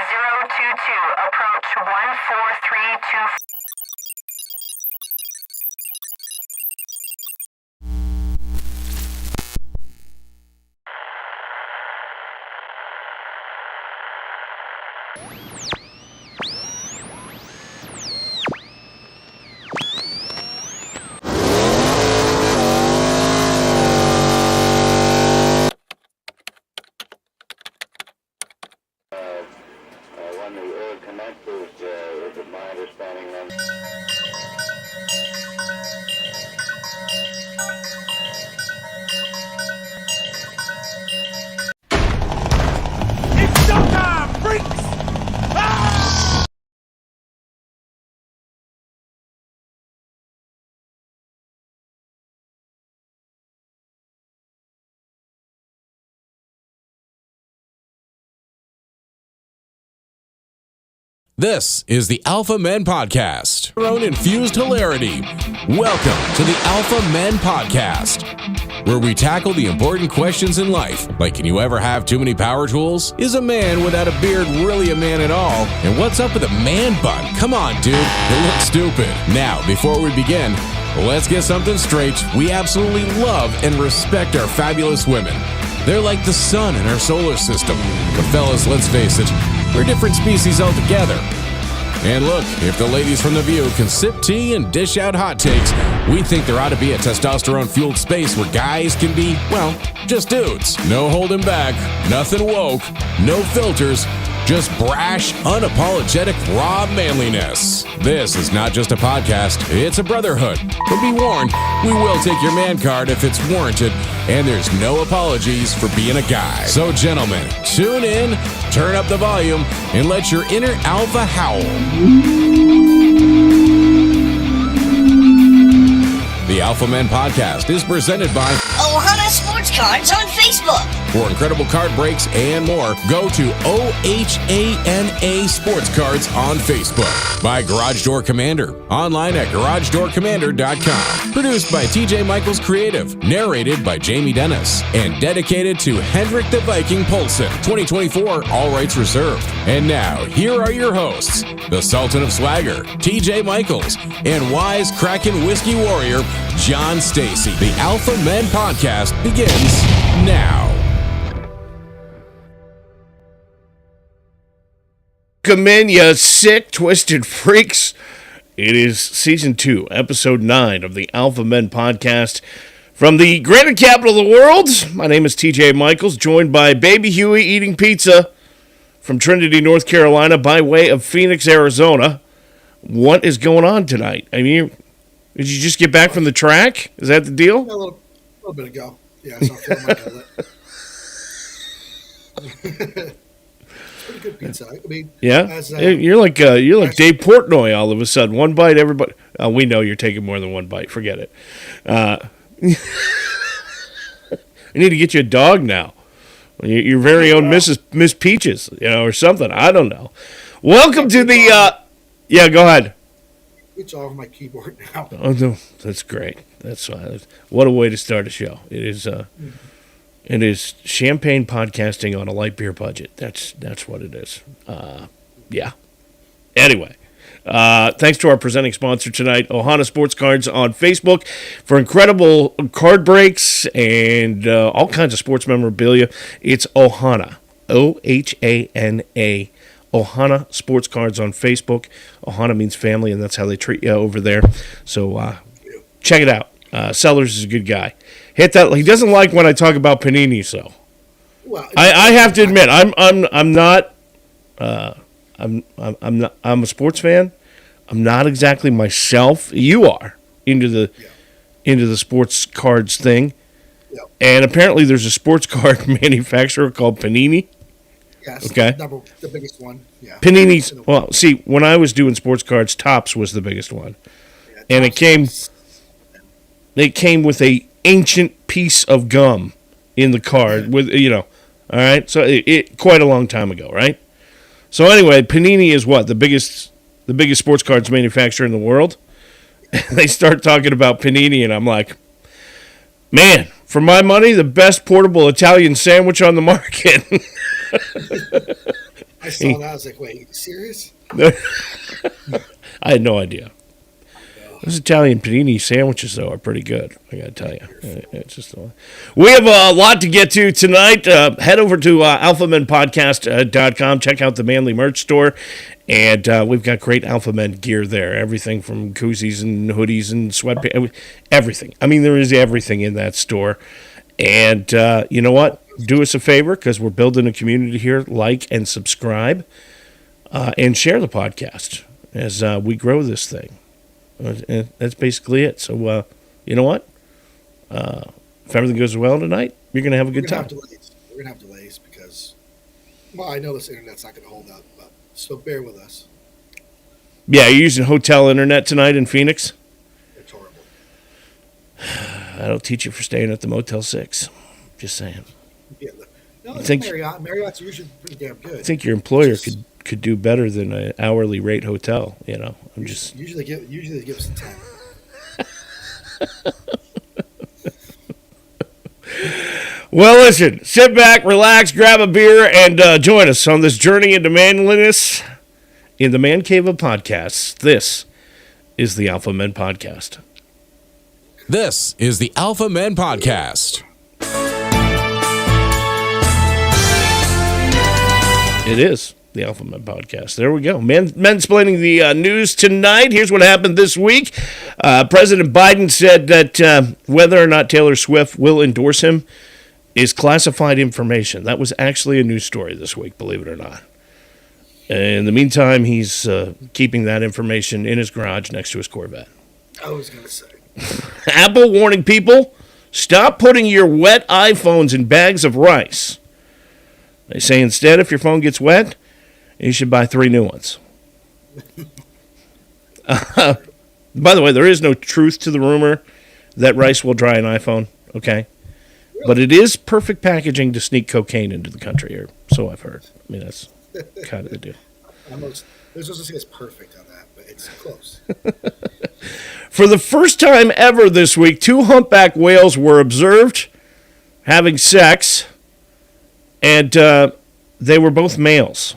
022, approach 14324. When the air commences, is it my understanding then? It's showtime, freaks! Ah! This is the Alpha Men Podcast. Your own infused hilarity. Welcome to the Alpha Men Podcast, where we tackle the important questions in life, like can you ever have too many power tools? Is a man without a beard really a man at all? And what's up with a man bun? Come on, dude, it looks stupid. Now, before we begin, let's get something straight. We absolutely love and respect our fabulous women. They're like the sun in our solar system. But fellas, let's face it, we're different species altogether. And look, if the ladies from The View can sip tea and dish out hot takes, we think there ought to be a testosterone-fueled space where guys can be, well, just dudes. No holding back, nothing woke, no filters, just brash, unapologetic, raw manliness. This is not just a podcast, it's a brotherhood. But be warned, we will take your man card if it's warranted, and there's no apologies for being a guy. So gentlemen, tune in, turn up the volume, and let your inner alpha howl. The Alpha Men Podcast is presented by Ohana Sports Cards on Facebook. For incredible card breaks and more, go to OHANA Sports Cards on Facebook. By Garage Door Commander, online at garagedoorcommander.com. Produced by TJ Michaels Creative, narrated by Jamie Dennis, and dedicated to Hendrik the Viking Poulsen. 2024, all rights reserved. And now, here are your hosts, the Sultan of Swagger, TJ Michaels, and wise-cracking whiskey warrior, John Stacy. The Alpha Men Podcast begins now. Welcome in, you sick, twisted freaks. It is Season 2, Episode 9 of the Alpha Men Podcast from the greater capital of the world. My name is TJ Michaels, joined by Baby Huey eating pizza from Trinity, North Carolina, by way of Phoenix, Arizona. What is going on tonight? I mean, did you just get back from the track? Is that the deal? Yeah, a little bit ago. Yeah, I saw my gullet. Pretty good pizza. I mean, yeah, you're like Dave Portnoy all of a sudden. One bite, everybody. We know you're taking more than one bite. Forget it. I need to get you a dog now. Your very own Miss Peaches, or something. I don't know. Welcome to the. Yeah, go ahead. It's all over my keyboard now. Oh no, that's great. That's what a way to start a show. It is. It is champagne podcasting on a light beer budget. That's what it is. Yeah. Anyway, thanks to our presenting sponsor tonight, Ohana Sports Cards on Facebook, for incredible card breaks and all kinds of sports memorabilia. It's Ohana, OHANA, Ohana Sports Cards on Facebook. Ohana means family, and that's how they treat you over there. So check it out. Sellers is a good guy. Hit that. He doesn't like when I talk about Panini, so well, I have to admit I'm not I'm a sports fan. I'm not exactly myself. You are into the sports cards thing, and apparently there's a sports card manufacturer called Panini. Yes, okay, the biggest one. Yeah, Panini's. Well, see, when I was doing sports cards, Topps was the biggest one, and it came with a ancient piece of gum in the card with, all right? So it quite a long time ago, right? So anyway, Panini is what? The biggest sports cards manufacturer in the world. They start talking about Panini and I'm like, man, for my money, the best portable Italian sandwich on the market. I saw that. I was like, wait, you serious? I had no idea. Those Italian panini sandwiches, though, are pretty good. I got to tell you. It's just we have a lot to get to tonight. Head over to alphamenpodcast.com. Check out the Manly merch store. And we've got great Alpha Men gear there. Everything from koozies and hoodies and sweatpants. Everything. I mean, there is everything in that store. And you know what? Do us a favor, because we're building a community here. Like and subscribe. And share the podcast as we grow this thing. And that's basically it. So, you know what? If everything goes well tonight, you're going to have a good time. We're going to have delays because, well, I know this internet's not going to hold up, but so bear with us. Yeah, you're using hotel internet tonight in Phoenix? It's horrible. That'll teach you for staying at the Motel 6. Just saying. Yeah, no, it's think- Marriott. Marriott's usually pretty damn good. I think your employer could do better than an hourly rate hotel. You know, I'm just usually they give us a 10. well. Listen, sit back, relax, grab a beer, and join us on this journey into manliness in the Man Cave of Podcasts. This is the Alpha Men Podcast. This is the Alpha Men Podcast. It is the Alpha Men Podcast. There we go. Mansplaining the news tonight. Here's what happened this week. President Biden said that whether or not Taylor Swift will endorse him is classified information. That was actually a news story this week, believe it or not. In the meantime, he's keeping that information in his garage next to his Corvette. I was going to say. Apple warning people, stop putting your wet iPhones in bags of rice. They say instead, if your phone gets wet, you should buy 3 new ones. By the way, there is no truth to the rumor that rice will dry an iPhone, okay? But it is perfect packaging to sneak cocaine into the country, or so I've heard. I mean, that's kind of the deal. There's supposed to say it's perfect on that, but it's close. For the first time ever this week, 2 humpback whales were observed having sex, and they were both males.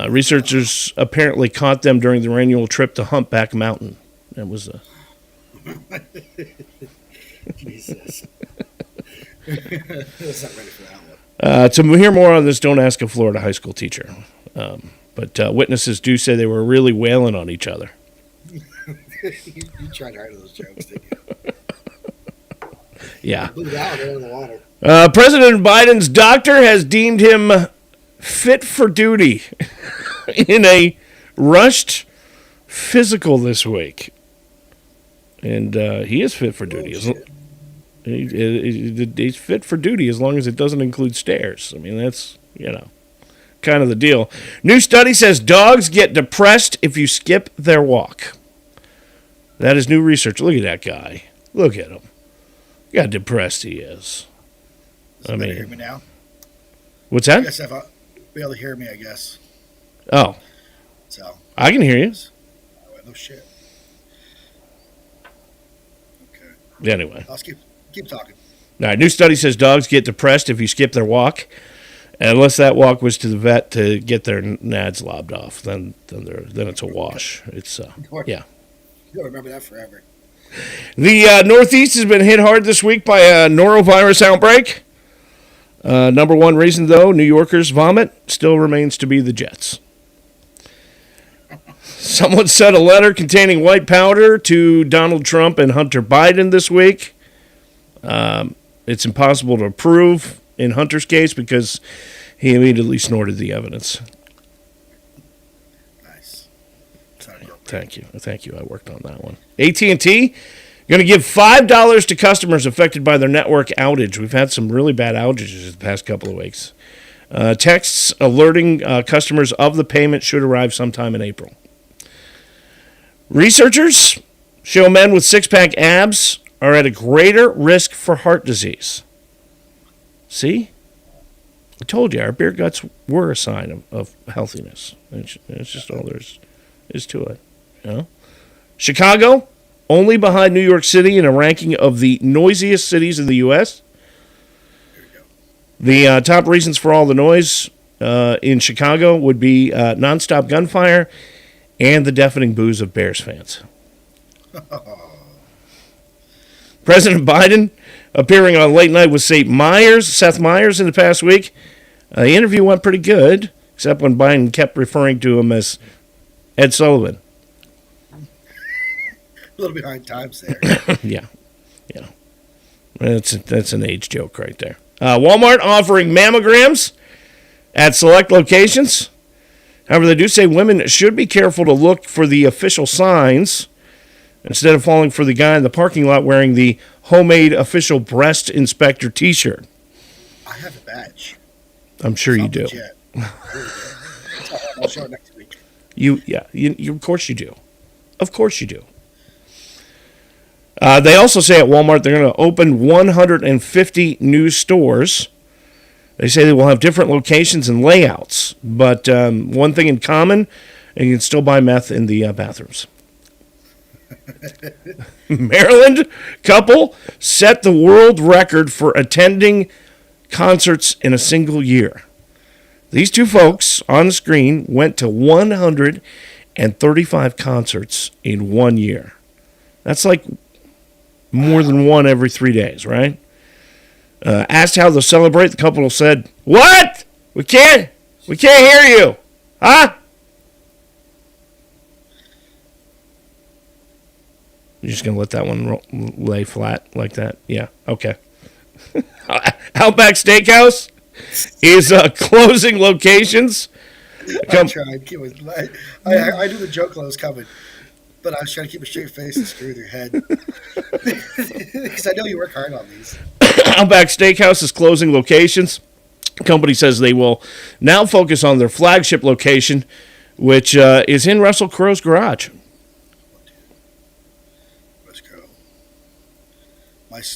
Researchers apparently caught them during their annual trip to Humpback Mountain. That was Jesus. I was not ready for that one. to hear more on this, don't ask a Florida high school teacher. But witnesses do say they were really wailing on each other. You tried hard on those jokes, didn't you? Yeah. Blew it out there in the water. President Biden's doctor has deemed him fit for duty in a rushed physical this week. And he is fit for duty. He's fit for duty as long as it doesn't include stairs. I mean, that's, kind of the deal. New study says dogs get depressed if you skip their walk. That is new research. Look at that guy. Look at him. Look how depressed he is. I mean, hear me now? What's I that? guess if I'll be able to hear me, I guess. Oh, So, I can hear you. no shit. Okay. Anyway. I'll keep talking. All right, new study says dogs get depressed if you skip their walk. And unless that walk was to the vet to get their nads lobbed off, then it's a wash. It's yeah. You'll remember that forever. The Northeast has been hit hard this week by a norovirus outbreak. Number one reason, though, New Yorkers vomit, still remains to be the Jets. Someone sent a letter containing white powder to Donald Trump and Hunter Biden this week. It's impossible to prove in Hunter's case because he immediately snorted the evidence. Nice. Thank you. I worked on that one. AT&T going to give $5 to customers affected by their network outage. We've had some really bad outages the past couple of weeks. Texts alerting customers of the payment should arrive sometime in April. Researchers show men with six-pack abs are at a greater risk for heart disease. See? I told you, our beer guts were a sign of healthiness. It's just all there is to it. Chicago, only behind New York City in a ranking of the noisiest cities in the U.S. The top reasons for all the noise, in Chicago would be nonstop gunfire and the deafening boos of Bears fans. President Biden appearing on Late Night with Seth Meyers in the past week. The interview went pretty good, except when Biden kept referring to him as Ed Sullivan. A little behind times there. Yeah. That's an age joke right there. Walmart offering mammograms at select locations. However, they do say women should be careful to look for the official signs instead of falling for the guy in the parking lot wearing the homemade official breast inspector T-shirt. I have a badge. I'm sure you do. I'll show it next week. You, of course you do. Of course you do. They also say at Walmart they're going to open 150 new stores. They say they will have different locations and layouts, but one thing in common, you can still buy meth in the bathrooms. Maryland couple set the world record for attending concerts in a single year. These two folks on the screen went to 135 concerts in 1 year. That's like more than one every 3 days, right? Asked how they'll celebrate, the couple said, "What? We can't hear you. Huh? You're just going to let that one lay flat like that? Yeah, okay. Outback Steakhouse is closing locations. I tried. I knew the joke was coming, but I was trying to keep a straight face and screw with your head. Because I know you work hard on these. Outback Steakhouse is closing locations. The company says they will now focus on their flagship location, which is in Russell Crowe's garage.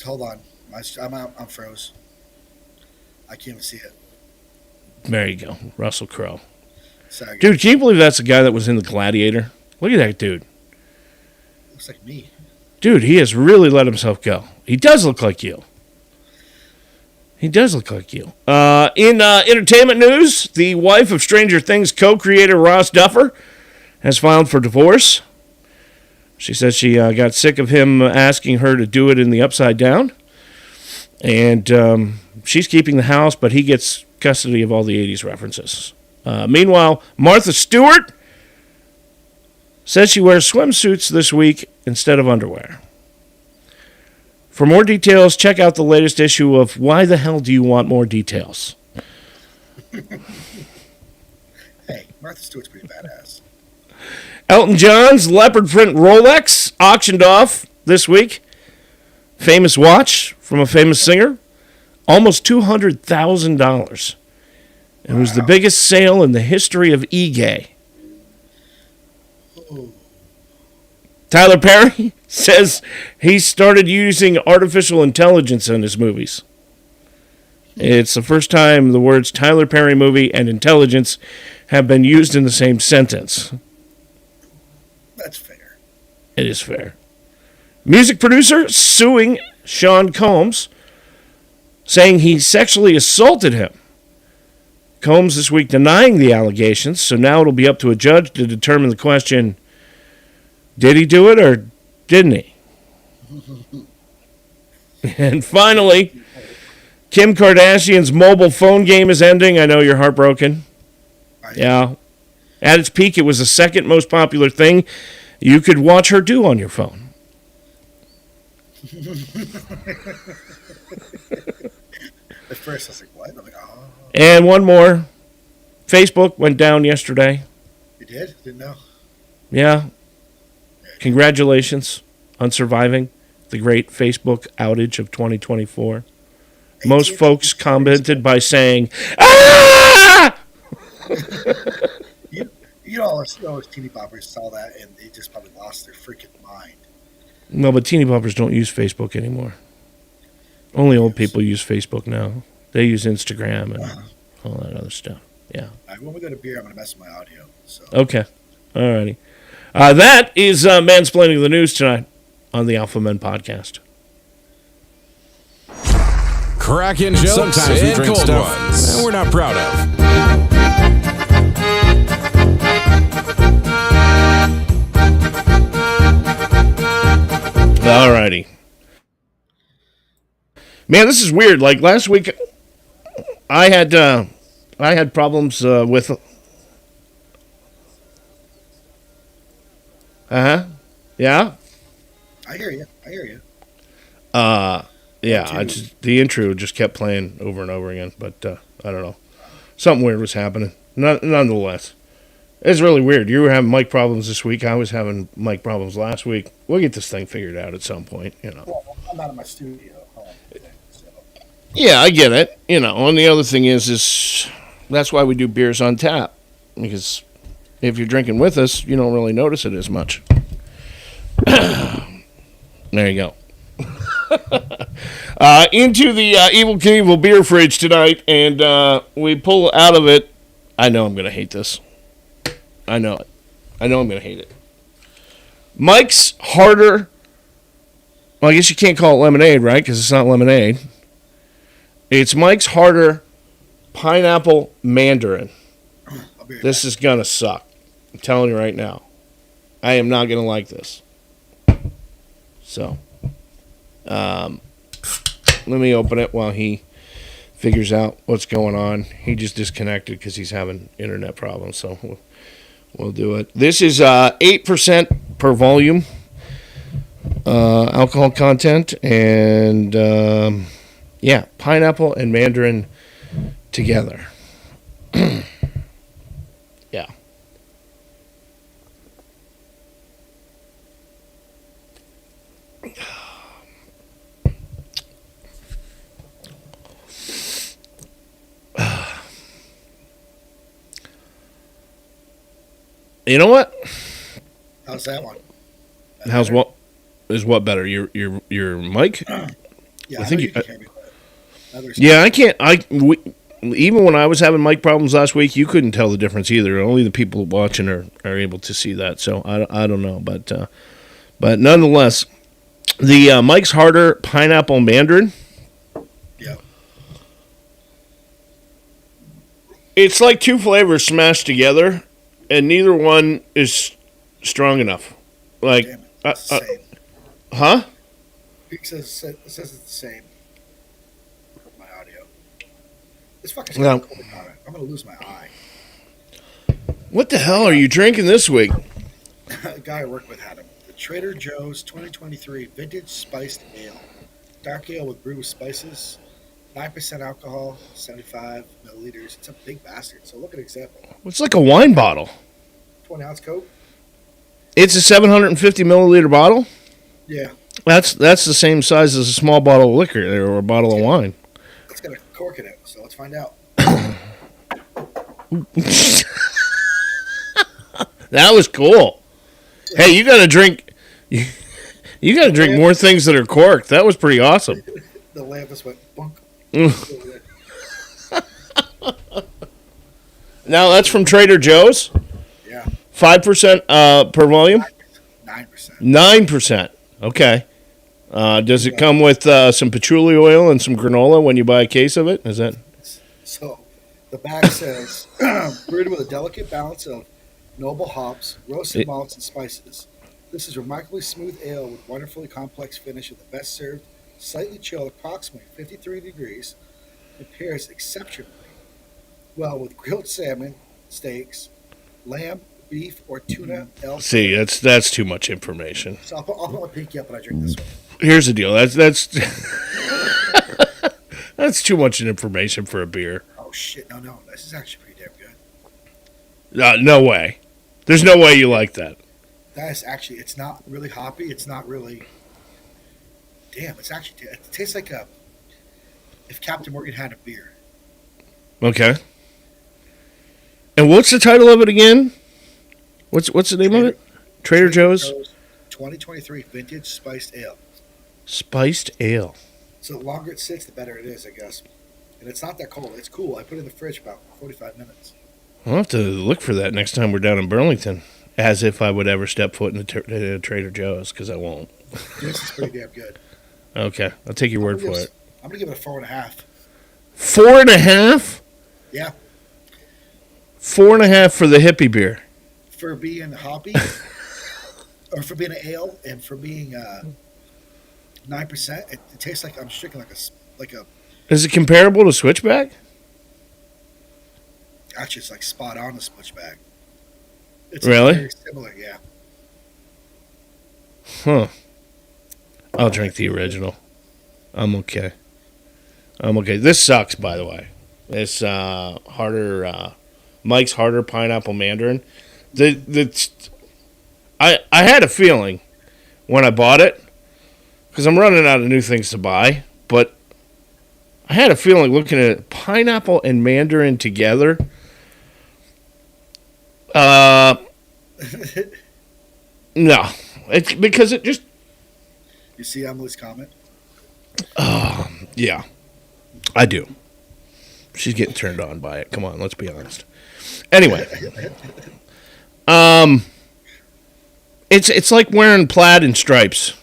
Hold on. I'm froze. I can't even see it. There you go. Russell Crowe. Sorry, dude, can you believe that's the guy that was in The Gladiator? Look at that dude. Looks like me. Dude, he has really let himself go. He does look like you. In entertainment news, the wife of Stranger Things co-creator Ross Duffer has filed for divorce. She says she got sick of him asking her to do it in the upside down. And she's keeping the house, but he gets custody of all the 80s references. Meanwhile, Martha Stewart says she wears swimsuits this week instead of underwear. For more details, check out the latest issue of Why the Hell Do You Want More Details? Hey, Martha Stewart's pretty badass. Elton John's leopard print Rolex auctioned off this week. Famous watch from a famous singer. Almost $200,000. It was the biggest sale in the history of eGay. Tyler Perry says he started using artificial intelligence in his movies. It's the first time the words Tyler Perry movie and intelligence have been used in the same sentence. That's fair. It is fair. Music producer suing Sean Combs, saying he sexually assaulted him. Combs this week denying the allegations, so now it'll be up to a judge to determine the question, did he do it or didn't he? And finally, Kim Kardashian's mobile phone game is ending. I know you're heartbroken. Yeah. At its peak, it was the second most popular thing you could watch her do on your phone. At first, I was like, what? I'm like, oh. And one more. Facebook went down yesterday. You did? Didn't know. Yeah. Congratulations on surviving the great Facebook outage of 2024. Most folks commented by saying, "Ah!" You know, teeny boppers saw that and they just probably lost their freaking mind. No, but teeny boppers don't use Facebook anymore. Only old people use Facebook now. They use Instagram and all that other stuff. Yeah. All right, when we go to beer, I'm going to mess with my audio. So. Okay. All righty. That is Mansplaining the News tonight on the Alpha Men Podcast. Cracking jokes Sometimes we and drink cold stuff ones we're not proud of. Man, this is weird. Like last week, I had problems with. Yeah. I hear you. Yeah. The intro just kept playing over and over again, but I don't know. Something weird was happening. Nonetheless, it's really weird. You were having mic problems this week. I was having mic problems last week. We'll get this thing figured out at some point. Well, I'm out of my studio. So. Yeah, I get it. And the other thing is that's why we do beers on tap, because if you're drinking with us, you don't really notice it as much. There you go. Into the Evil Knievel beer fridge tonight, and we pull out of it. I know I'm going to hate this. I know it. I know I'm going to hate it. Mike's Harder. Well, I guess you can't call it lemonade, right? Because it's not lemonade. It's Mike's Harder Pineapple Mandarin. This is going to suck. I'm telling you right now. I am not going to like this. So, let me open it while he figures out what's going on. He just disconnected because he's having internet problems, so we'll do it. This is 8% per volume alcohol content, and yeah, pineapple and mandarin together. Yeah. You know what? How's that one? How's what? Is what better? Your mic? Yeah, I think you can hear me. Yeah, I can't. Even when I was having mic problems last week, you couldn't tell the difference either. Only the people watching are able to see that. So I don't know, but nonetheless, the Mike's Harder Pineapple Mandarin. Yeah. It's like two flavors smashed together, and neither one is strong enough. Like, Damn it, it's the same. huh? It says it's the same. My audio. This fucker's No. got COVID on it. I'm gonna lose my eye. What the hell are you drinking this week? A guy I work with had him. The Trader Joe's 2023 Vintage Spiced Ale. Dark ale with brewed with spices. 9% alcohol, 75 milliliters. It's a big bastard. So look at an example. It's like a wine bottle. 20-ounce Coke. It's a 750 milliliter bottle. Yeah. That's the same size as a small bottle of liquor or a bottle of wine. It's got a cork in it, so let's find out. That was cool. Hey, you got to drink. You got to drink more things that are corked. That was pretty awesome. The lamp just went bunk. Now that's from Trader Joe's. Yeah. 5% per volume. 9%. 9%. Okay. Does it come with some patchouli oil and some granola when you buy a case of it? Is that? So the back says brewed with a delicate balance of noble hops, roasted malts, and spices. This is remarkably smooth ale with wonderfully complex finish at the best served, slightly chilled, approximately 53 degrees. It pairs exceptionally well with grilled salmon, steaks, lamb, beef, or tuna. Elk. See, that's too much information. So I'll put my pinky up when I drink this one. Here's the deal. That's that's too much information for a beer. Oh shit! No, this is actually pretty damn good. No way. There's no way you like that. That is actually. It's not really hoppy. It's not really. Damn! It's actually. It tastes like if Captain Morgan had a beer. Okay. And what's the title of it again? What's the name of it? Trader Joe's 2023 Vintage Spiced Ale. Spiced Ale. So the longer it sits, the better it is, I guess. And it's not that cold. It's cool. I put it in the fridge about 45 minutes. I'll have to look for that next time we're down in Burlington. As if I would ever step foot in a Trader Joe's, because I won't. This is pretty damn good. Okay, I'll take your word for it. I'm going to give it a 4.5. 4.5? Yeah. 4.5 for the hippie beer. For being hoppy, or for being an ale, and for being 9%, it tastes like I'm drinking like like a. Is it comparable to Switchback? Actually, it's like spot on the switchback. It's Really? very similar, yeah. Huh. I'll drink the original. I'm okay. This sucks, by the way. It's harder. Mike's Harder Pineapple Mandarin. I had a feeling when I bought it, because I'm running out of new things to buy, but I had a feeling looking at pineapple and mandarin together. No. It's because it just... You see Emily's comment? Yeah, I do. She's getting turned on by it. Come on, let's be honest. Anyway, it's like wearing plaid and stripes.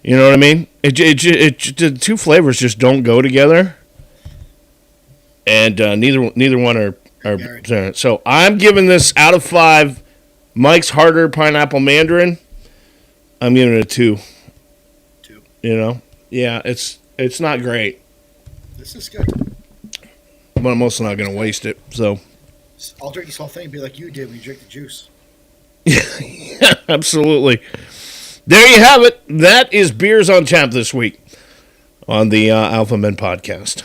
You know what I mean? The two flavors just don't go together, and neither one are. So I'm giving this out of 5. Mike's Harder Pineapple Mandarin. I'm giving it a 2. 2. You know, yeah, it's not great, This is good. but I'm also not going to waste it. So I'll drink this whole thing and be like you did when you drink the juice. yeah, absolutely. There you have it. That is Beers on Tap this week on the Alpha Men podcast.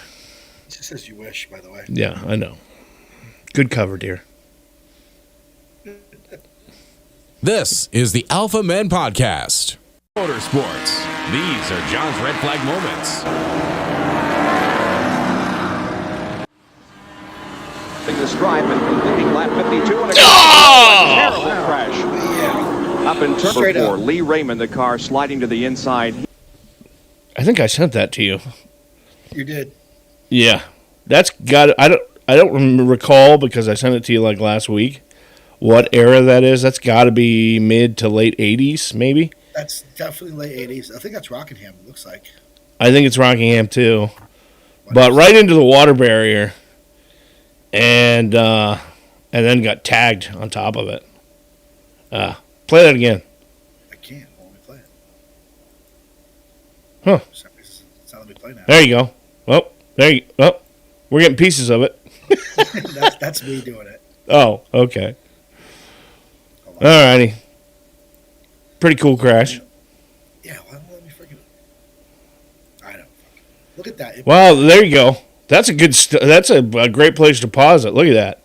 It just says you wish, by the way. Yeah, I know. Good cover, dear. This is the Alpha Men Podcast. Motorsports. These are John's red flag moments. The stripe and completing lap 52 and a terrible crash. Up in turn Straight 4, up. Lee Raymond, the car sliding to the inside. I think I sent that to you. You did. Yeah, that's got. I don't recall because I sent it to you like last week. What era that is? That's got to be mid to late 80s, maybe. That's definitely late 80s. I think that's Rockingham, it looks like. I think it's Rockingham too, but right into the water barrier, and then got tagged on top of it. Play that again. I can't. Won't let me play it. Huh. For some reason, it's not letting me play now. There you go. Oh, oh, we're getting pieces of it. That's me doing it. Oh, okay. Hold on. Alrighty. Pretty cool crash. Yeah, why don't let me freaking... I don't. Look at that. Well, there you go. That's a good. That's a great place to pause it. Look at that.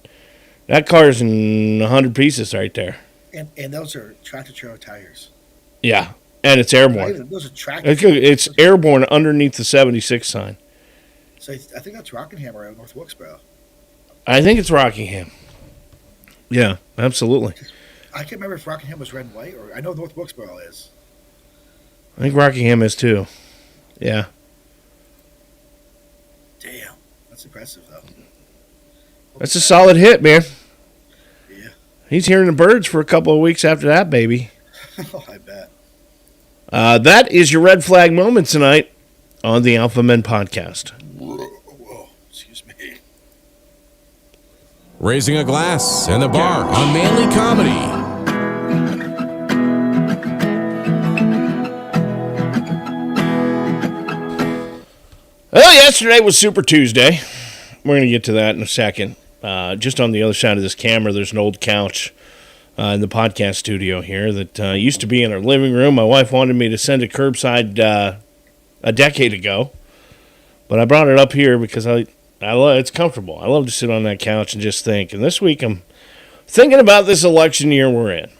That car's in 100 pieces right there. And those are tractor trailer tires. Yeah, and it's airborne. Those are tractor. It's airborne underneath the 76 sign. So I think that's Rockingham or North Wilkesboro. I think it's Rockingham. Yeah, absolutely. I can't remember if Rockingham was red and white, or I know North Wilkesboro is. I think Rockingham is too. Yeah. Damn, that's impressive though. That's a solid hit, man. Yeah. He's hearing the birds for a couple of weeks after that, baby. Oh, I bet. That is your red flag moment tonight on the Alpha Men podcast. Whoa, excuse me. Raising a glass and the bar on manly comedy. Well, yesterday was Super Tuesday. We're going to get to that in a second. Just on the other side of this camera, there's an old couch in the podcast studio here that used to be in our living room. My wife wanted me to send it curbside a decade ago, but I brought it up here because it's comfortable. I love to sit on that couch and just think. And this week I'm thinking about this election year we're in.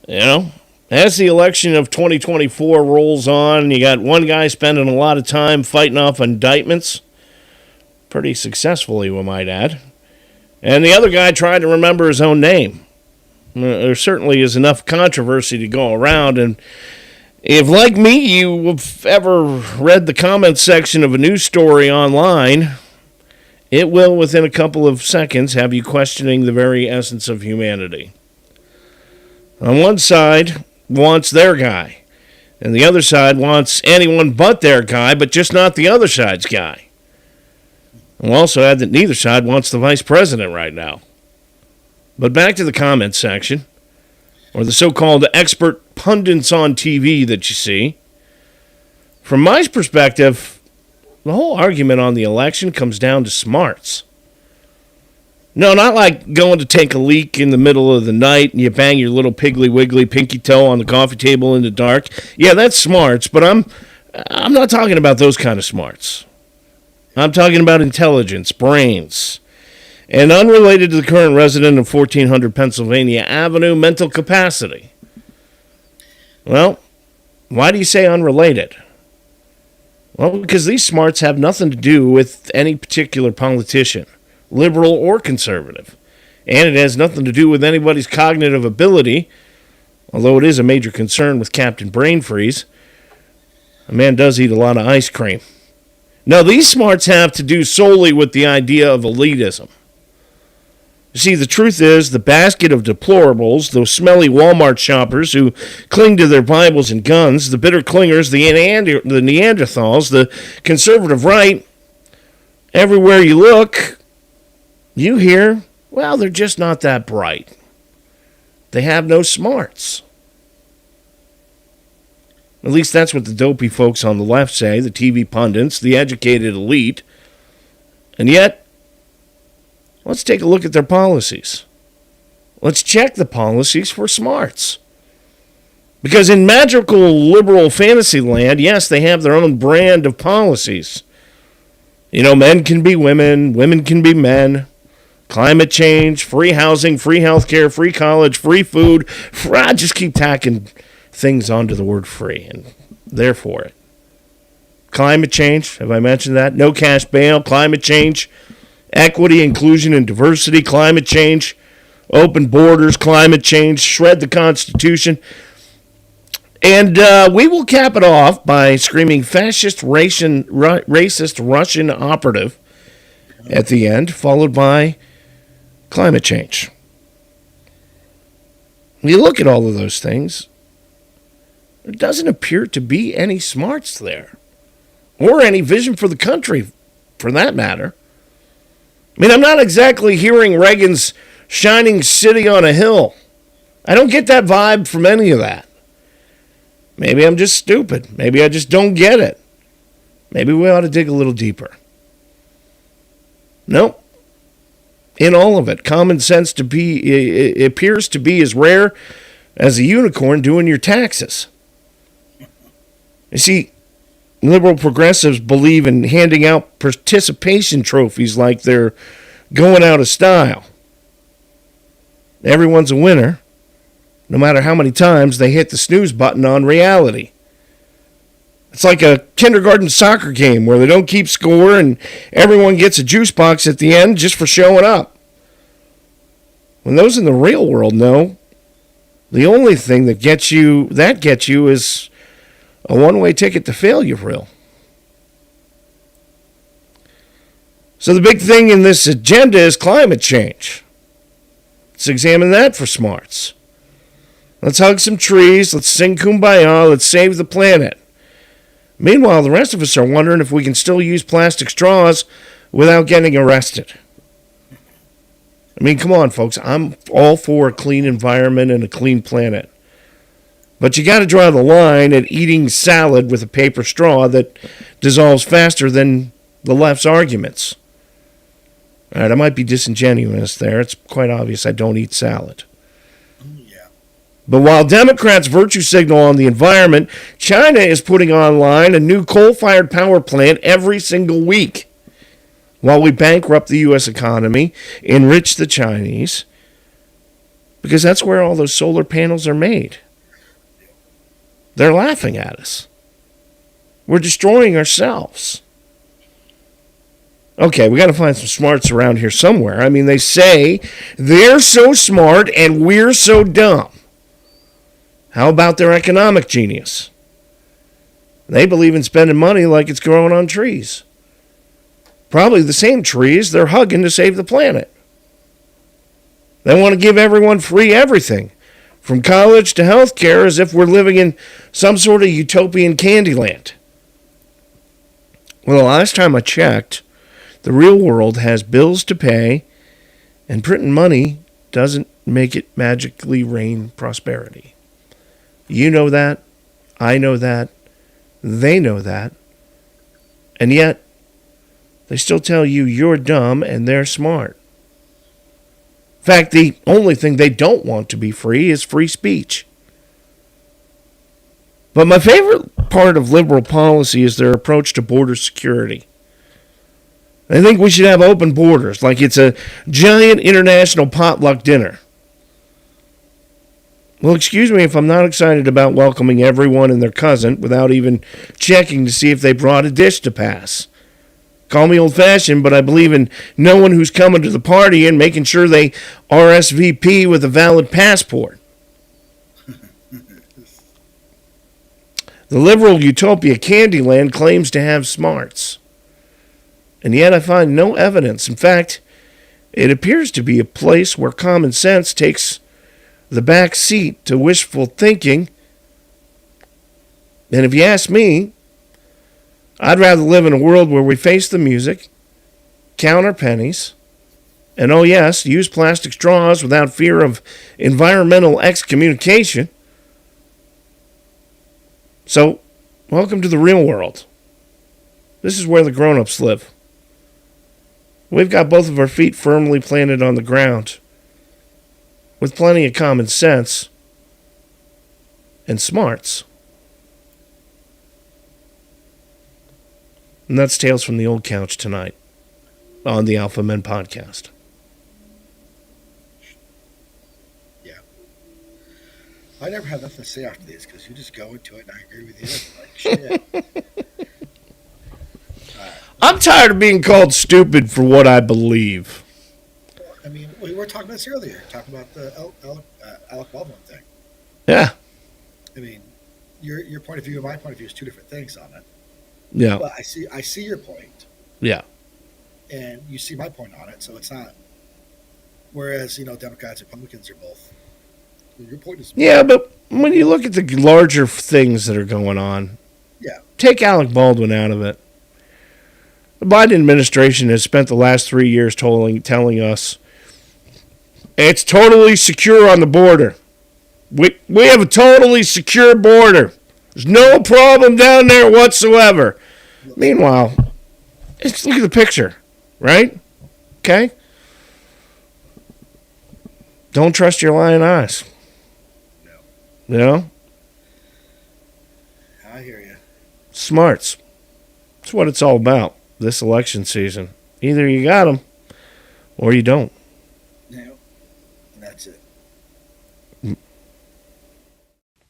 You know, as the election of 2024 rolls on, you got one guy spending a lot of time fighting off indictments, pretty successfully, we might add, and the other guy trying to remember his own name. There certainly is enough controversy to go around, and if, like me, you have ever read the comments section of a news story online, it will, within a couple of seconds, have you questioning the very essence of humanity. On one side wants their guy, and the other side wants anyone but their guy, but just not the other side's guy. We'll also add that neither side wants the vice president right now. But back to the comments section, or the so-called expert pundits on TV that you see. From my perspective, the whole argument on the election comes down to smarts. No, not like going to take a leak in the middle of the night and you bang your little piggly wiggly pinky toe on the coffee table in the dark. Yeah, that's smarts, but I'm not talking about those kind of smarts. I'm talking about intelligence, brains, and unrelated to the current resident of 1400 Pennsylvania Avenue, mental capacity. Well, why do you say unrelated? Well, because these smarts have nothing to do with any particular politician, liberal or conservative. And it has nothing to do with anybody's cognitive ability, although it is a major concern with Captain Brain Freeze. A man does eat a lot of ice cream. No, these smarts have to do solely with the idea of elitism. You see, the truth is, the basket of deplorables, those smelly Walmart shoppers who cling to their Bibles and guns, the bitter clingers, the Neanderthals, the conservative right, everywhere you look, you hear, well, they're just not that bright. They have no smarts. At least that's what the dopey folks on the left say, the TV pundits, the educated elite. And yet, let's take a look at their policies. Let's check the policies for smarts. Because in magical liberal fantasy land, yes, they have their own brand of policies. You know, men can be women, women can be men. Climate change, free housing, free healthcare, free college, free food. I just keep tacking things onto the word free, and therefore it. Climate change, have I mentioned that? No cash bail, climate change, equity, inclusion, and diversity, climate change, open borders, climate change, shred the Constitution. And we will cap it off by screaming fascist, racist Russian operative at the end, followed by climate change. When you look at all of those things, there doesn't appear to be any smarts there, or any vision for the country, for that matter. I mean, I'm not exactly hearing Reagan's shining city on a hill. I don't get that vibe from any of that. Maybe I'm just stupid. Maybe I just don't get it. Maybe we ought to dig a little deeper. Nope. In all of it, common sense it appears to be as rare as a unicorn doing your taxes. You see, liberal progressives believe in handing out participation trophies like they're going out of style. Everyone's a winner, no matter how many times they hit the snooze button on reality. It's like a kindergarten soccer game where they don't keep score and everyone gets a juice box at the end just for showing up. When those in the real world know, the only thing that gets you is a one-way ticket to failure, real. So the big thing in this agenda is climate change. Let's examine that for smarts. Let's hug some trees, let's sing Kumbaya, let's save the planet. Meanwhile, the rest of us are wondering if we can still use plastic straws without getting arrested. I mean, come on, folks. I'm all for a clean environment and a clean planet. But you got to draw the line at eating salad with a paper straw that dissolves faster than the left's arguments. All right, I might be disingenuous there. It's quite obvious I don't eat salad. But while Democrats virtue signal on the environment, China is putting online a new coal-fired power plant every single week. While we bankrupt the U.S. economy, enrich the Chinese, because that's where all those solar panels are made. They're laughing at us. We're destroying ourselves. Okay, we got to find some smarts around here somewhere. I mean, they say they're so smart and we're so dumb. How about their economic genius? They believe in spending money like it's growing on trees. Probably the same trees they're hugging to save the planet. They want to give everyone free everything, from college to health care, as if we're living in some sort of utopian Candyland. Well, the last time I checked, the real world has bills to pay, and printing money doesn't make it magically rain prosperity. You know that. I know that. They know that. And yet, they still tell you you're dumb and they're smart. In fact, the only thing they don't want to be free is free speech. But my favorite part of liberal policy is their approach to border security. I think we should have open borders, like it's a giant international potluck dinner. Well, excuse me if I'm not excited about welcoming everyone and their cousin without even checking to see if they brought a dish to pass. Call me old-fashioned, but I believe in no one who's coming to the party and making sure they RSVP with a valid passport. The liberal utopia Candyland claims to have smarts. And yet I find no evidence. In fact, it appears to be a place where common sense takes the back seat to wishful thinking. And if you ask me, I'd rather live in a world where we face the music, count our pennies, and oh yes, use plastic straws without fear of environmental excommunication. So, welcome to the real world. This is where the grown-ups live. We've got both of our feet firmly planted on the ground, with plenty of common sense and smarts. And that's Tales from the Old Couch tonight on the Alpha Men Podcast. Yeah. I never have nothing to say after these because you just go into it and I agree with you. Like, shit. I'm tired of being called stupid for what I believe. I mean, we were talking about this earlier, talking about the Alec Baldwin thing. Yeah. I mean, your point of view and my point of view is two different things on it. Yeah. But I see your point. Yeah. And you see my point on it, so it's not. Whereas, Democrats and Republicans are both. Your point is. Yeah, but when you look at the larger things that are going on, yeah. Take Alec Baldwin out of it. The Biden administration has spent the last 3 years telling us it's totally secure on the border. We have a totally secure border. There's no problem down there whatsoever. Meanwhile, let's look at the picture, right? Okay? Don't trust your lying eyes. No. You know? I hear you. Smarts. That's what it's all about this election season. Either you got them or you don't. Yeah. And that's it.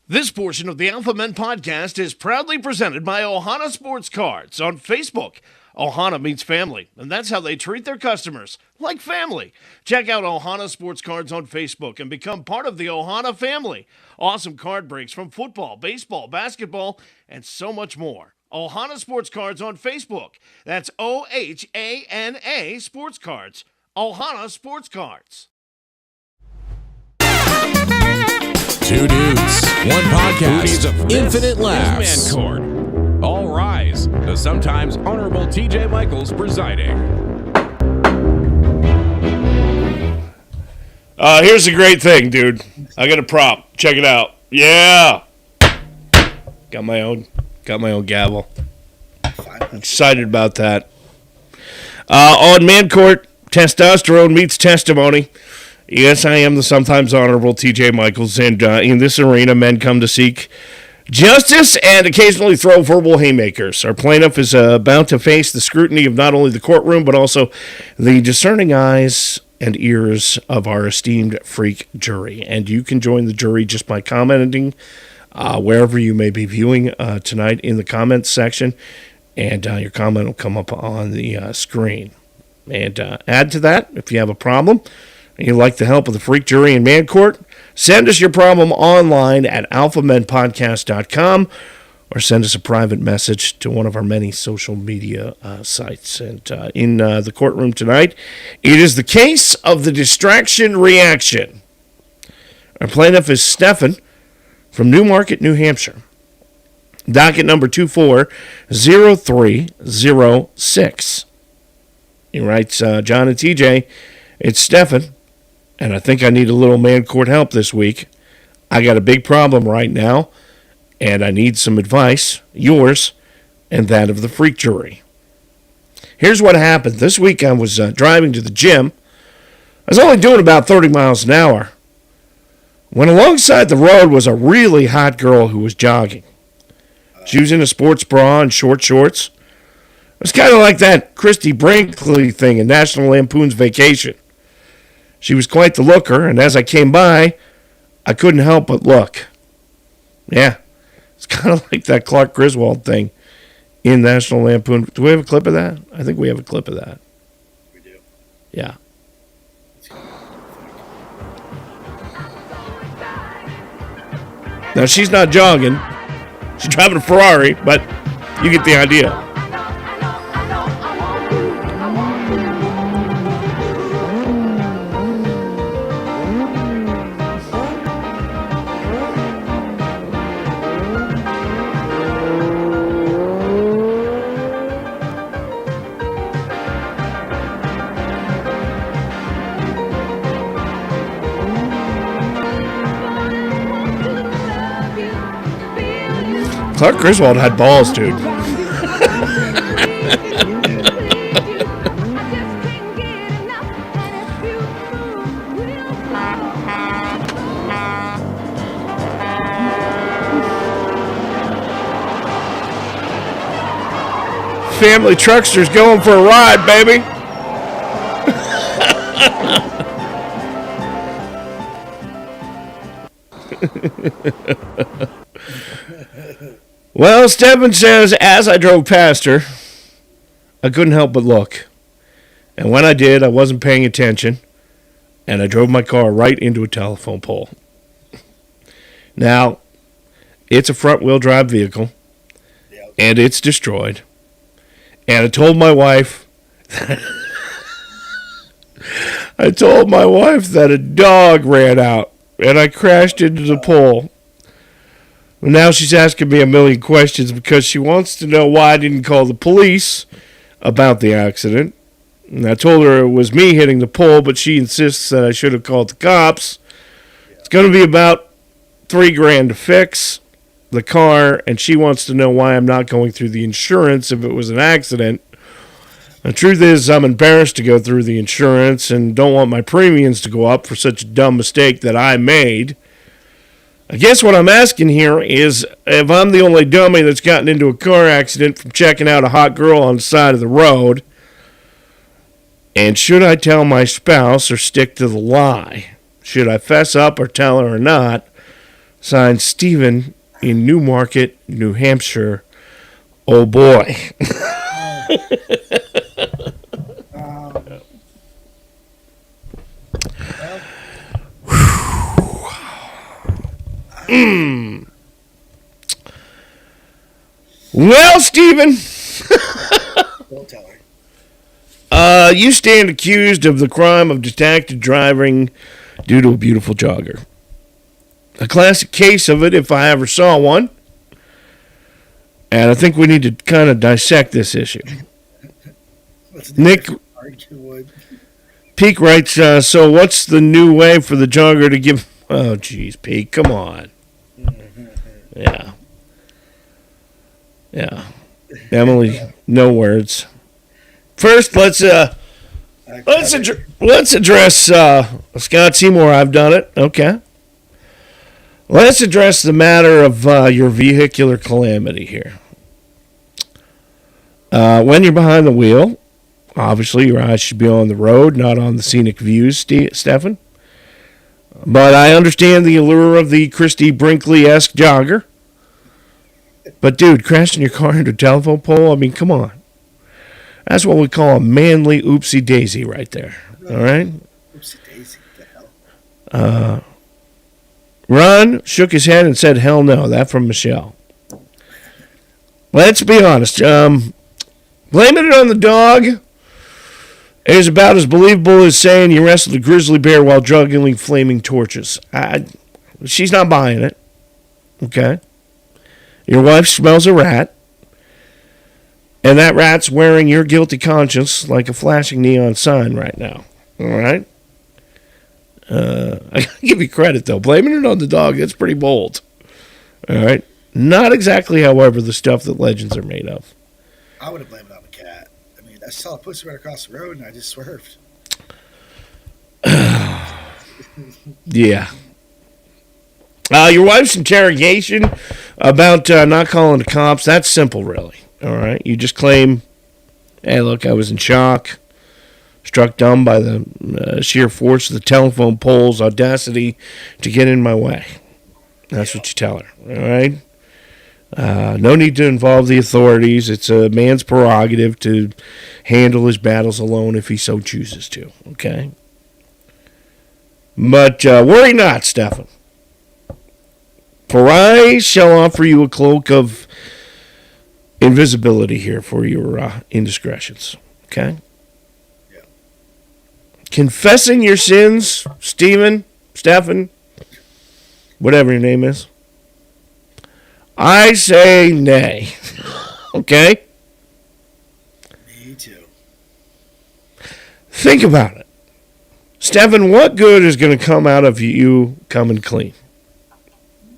This portion of the Alpha Men Podcast is proudly presented by Ohana Sports Cards on Facebook. Ohana means family, and that's how they treat their customers, like family. Check out Ohana Sports Cards on Facebook and become part of the Ohana family. Awesome card breaks from football, baseball, basketball, and so much more. Ohana Sports Cards on Facebook. That's OHANA Sports Cards. Ohana Sports Cards. Two dudes, one podcast, infinite laughs. Man Court. All rise. The sometimes honorable TJ Michaels presiding. Here's a great thing, dude. I got a prop. Check it out. Yeah. Got my own gavel. I'm excited about that. On Man Court, testosterone meets testimony. Yes, I am the sometimes honorable TJ Michaels, and in this arena, men come to seek justice and occasionally throw verbal haymakers. Our plaintiff is about to face the scrutiny of not only the courtroom, but also the discerning eyes and ears of our esteemed freak jury. And you can join the jury just by commenting wherever you may be viewing tonight in the comments section, and your comment will come up on the screen. And add to that, if you have a problem, and you'd like the help of the Freak Jury and Man Court, send us your problem online at alphamenpodcast.com or send us a private message to one of our many social media sites. And in the courtroom tonight, it is the case of the distraction reaction. Our plaintiff is Stephan from Newmarket, New Hampshire. Docket number 240306. He writes, John and TJ, it's Stephan. And I think I need a little man court help this week. I got a big problem right now, And I need some advice, yours and that of the freak jury. Here's what happened. This week I was driving to the gym. I was only doing about 30 miles an hour when alongside the road was a really hot girl who was jogging. She was in a sports bra and short shorts. It was kind of like that Christy Brinkley thing in National Lampoon's Vacation. She was quite the looker, and as I came by, I couldn't help but look. Yeah, it's kind of like that Clark Griswold thing in National Lampoon. Do we have a clip of that? I think we have a clip of that. We do. Yeah. Now, she's not jogging. She's driving a Ferrari, but you get the idea. Clark Griswold had balls, dude. Family truckster's going for a ride, baby. Well, Stephen says, as I drove past her, I couldn't help but look. And when I did, I wasn't paying attention, and I drove my car right into a telephone pole. Now, it's a front-wheel drive vehicle, and it's destroyed. And I told my wife that a dog ran out, and I crashed into the pole. Now she's asking me a million questions because she wants to know why I didn't call the police about the accident. And I told her it was me hitting the pole, but she insists that I should have called the cops. It's going to be about $3,000 to fix the car, and she wants to know why I'm not going through the insurance if it was an accident. The truth is, I'm embarrassed to go through the insurance and don't want my premiums to go up for such a dumb mistake that I made. I guess what I'm asking here is if I'm the only dummy that's gotten into a car accident from checking out a hot girl on the side of the road, and should I tell my spouse or stick to the lie? Should I fess up or tell her or not? Signed, Stephen in Newmarket, New Hampshire. Oh, boy. Well, Stephen, Don't tell her. you stand accused of the crime of distracted driving due to a beautiful jogger. A classic case of it if I ever saw one. And I think we need to kind of dissect this issue. Nick Peak writes, so what's the new way for the jogger to give... Oh, geez, Peak, come on. Yeah. Yeah. Emily, no words. First, let's address Scott Seymour. I've done it. Okay. Let's address the matter of your vehicular calamity here. When you're behind the wheel, obviously your eyes should be on the road, not on the scenic views, Stefan. But I understand the allure of the Christy Brinkley-esque jogger. But, dude, crashing your car into a telephone pole, I mean, come on. That's what we call a manly oopsie-daisy right there. All right? Oopsie-daisy, what the hell? Ron shook his head and said, hell no. That from Michelle. Let's be honest. Blaming it on the dog is about as believable as saying you wrestled a grizzly bear while juggling flaming torches. She's not buying it. Okay? Your wife smells a rat, and that rat's wearing your guilty conscience like a flashing neon sign right now. All right? I gotta give you credit, though. Blaming it on the dog, that's pretty bold. All right? Not exactly, however, the stuff that legends are made of. I would have blamed it on the cat. I mean, I saw a pussy right across the road and I just swerved. Yeah. Your wife's interrogation about not calling the cops, that's simple, really. All right? You just claim, hey, look, I was in shock, struck dumb by the sheer force of the telephone pole's audacity to get in my way. That's what you tell her, all right? No need to involve the authorities. It's a man's prerogative to handle his battles alone if he so chooses to, okay? But worry not, Stefan. For I shall offer you a cloak of invisibility here for your indiscretions, okay? Yeah. Confessing your sins, Stephen, whatever your name is, I say nay. Okay? Me too. Think about it. Stephen, what good is going to come out of you coming clean?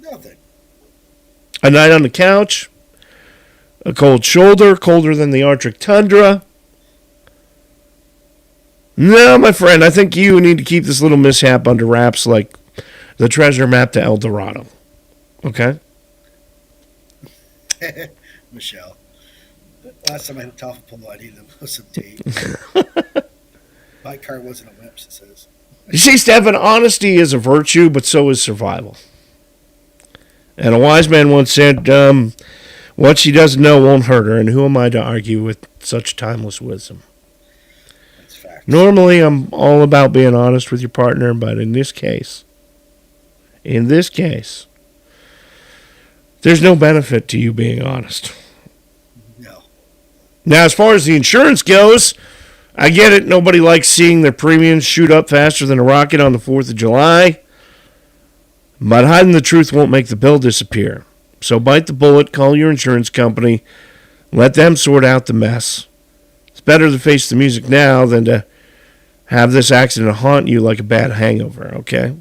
Nothing. A night on the couch? A cold shoulder, colder than the Arctic tundra? No, my friend, I think you need to keep this little mishap under wraps like the treasure map to El Dorado. Okay? Michelle. Last time I had a telephone pole, I needed to put some tape. My car wasn't a wimp, she says. You see, Stephen, honesty is a virtue, but so is survival. And a wise man once said, what she doesn't know won't hurt her, and who am I to argue with such timeless wisdom? That's fact. Normally, I'm all about being honest with your partner, but in this case, there's no benefit to you being honest. No. Now, as far as the insurance goes, I get it. Nobody likes seeing their premiums shoot up faster than a rocket on the 4th of July. But hiding the truth won't make the bill disappear. So bite the bullet, call your insurance company, let them sort out the mess. It's better to face the music now than to have this accident haunt you like a bad hangover, okay?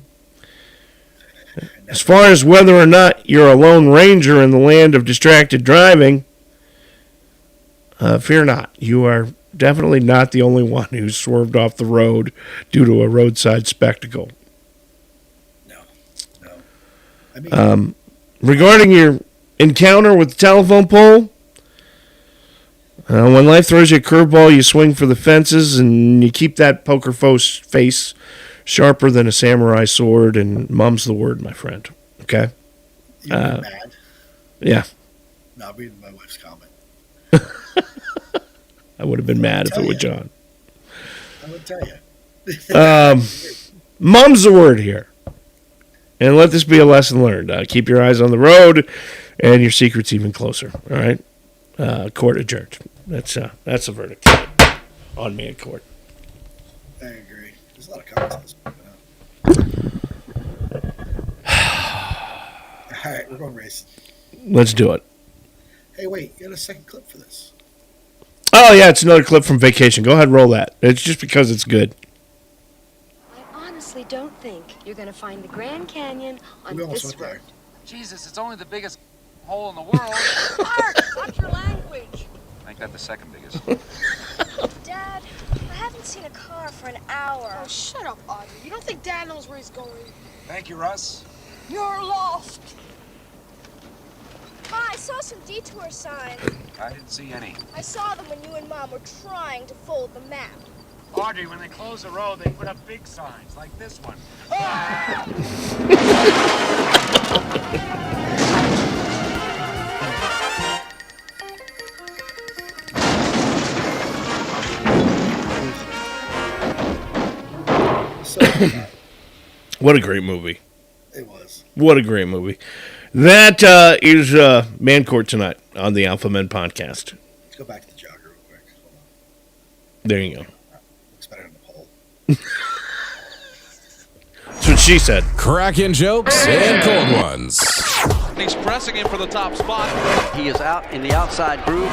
As far as whether or not you're a lone ranger in the land of distracted driving, fear not. You are definitely not the only one who swerved off the road due to a roadside spectacle. No. I mean, Regarding your encounter with the telephone pole, when life throws you a curveball, you swing for the fences and you keep that poker face sharper than a samurai sword, and mum's the word, my friend. Okay? you were mad. Yeah. No, I'm reading my wife's comment. I would have been mad if it were John. I would tell you. Mum's the word here. And let this be a lesson learned. Keep your eyes on the road, and your secret's even closer. All right? Court adjourned. That's a verdict on me in court. I agree. There's a lot of comments on this one. All right, we're going racing. Let's do it. Hey, wait, you got a second clip for this? Oh, yeah, it's another clip from Vacation. Go ahead and roll that. It's just because it's good. I honestly don't think you're going to find the Grand Canyon on We almost this went road. there. Jesus, it's only the biggest hole in the world. Art, watch your language. Make that the second biggest. Dad, I haven't seen a car for an hour. Oh, shut up, Audrey. You don't think Dad knows where he's going? Thank you, Russ. You're lost. Ma, I saw some detour signs. I didn't see any. I saw them when you and Mom were trying to fold the map. Audrey, when they close the road, they put up big signs, like this one. So, What a great movie. it was. What a great movie. That is Man Court tonight on the Alpha Men podcast. Let's go back to the jogger real quick. Hold on. There you go. Looks better than the pole. That's what she said. Cracking jokes and cold ones. He's pressing him for the top spot. He is out in the outside groove.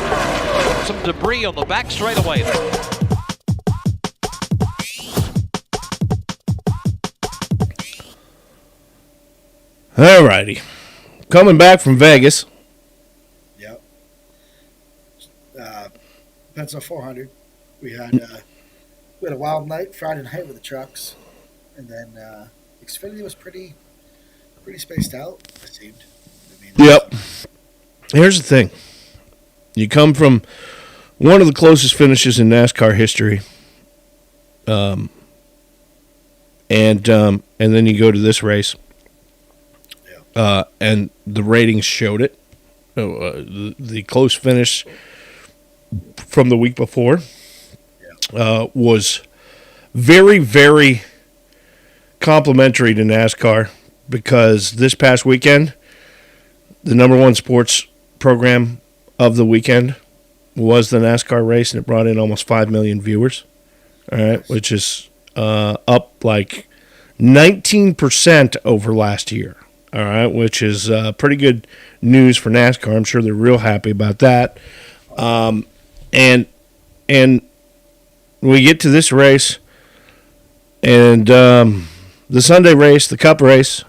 Some debris on the back straightaway. All righty. Coming back from Vegas, Pensacola 400. We had a wild night Friday night with the trucks, and then Xfinity was pretty spaced out. It seemed. I mean, Yep. Here's the thing: you come from one of the closest finishes in NASCAR history, and then you go to this race, and the ratings showed it. The close finish from the week before was very, very complimentary to NASCAR, because this past weekend, the number one sports program of the weekend was the NASCAR race, and it brought in almost 5 million viewers. All right, which is up like 19% over last year. All right, which is pretty good news for NASCAR. I'm sure they're real happy about that. And we get to this race, and the Sunday race, the Cup race,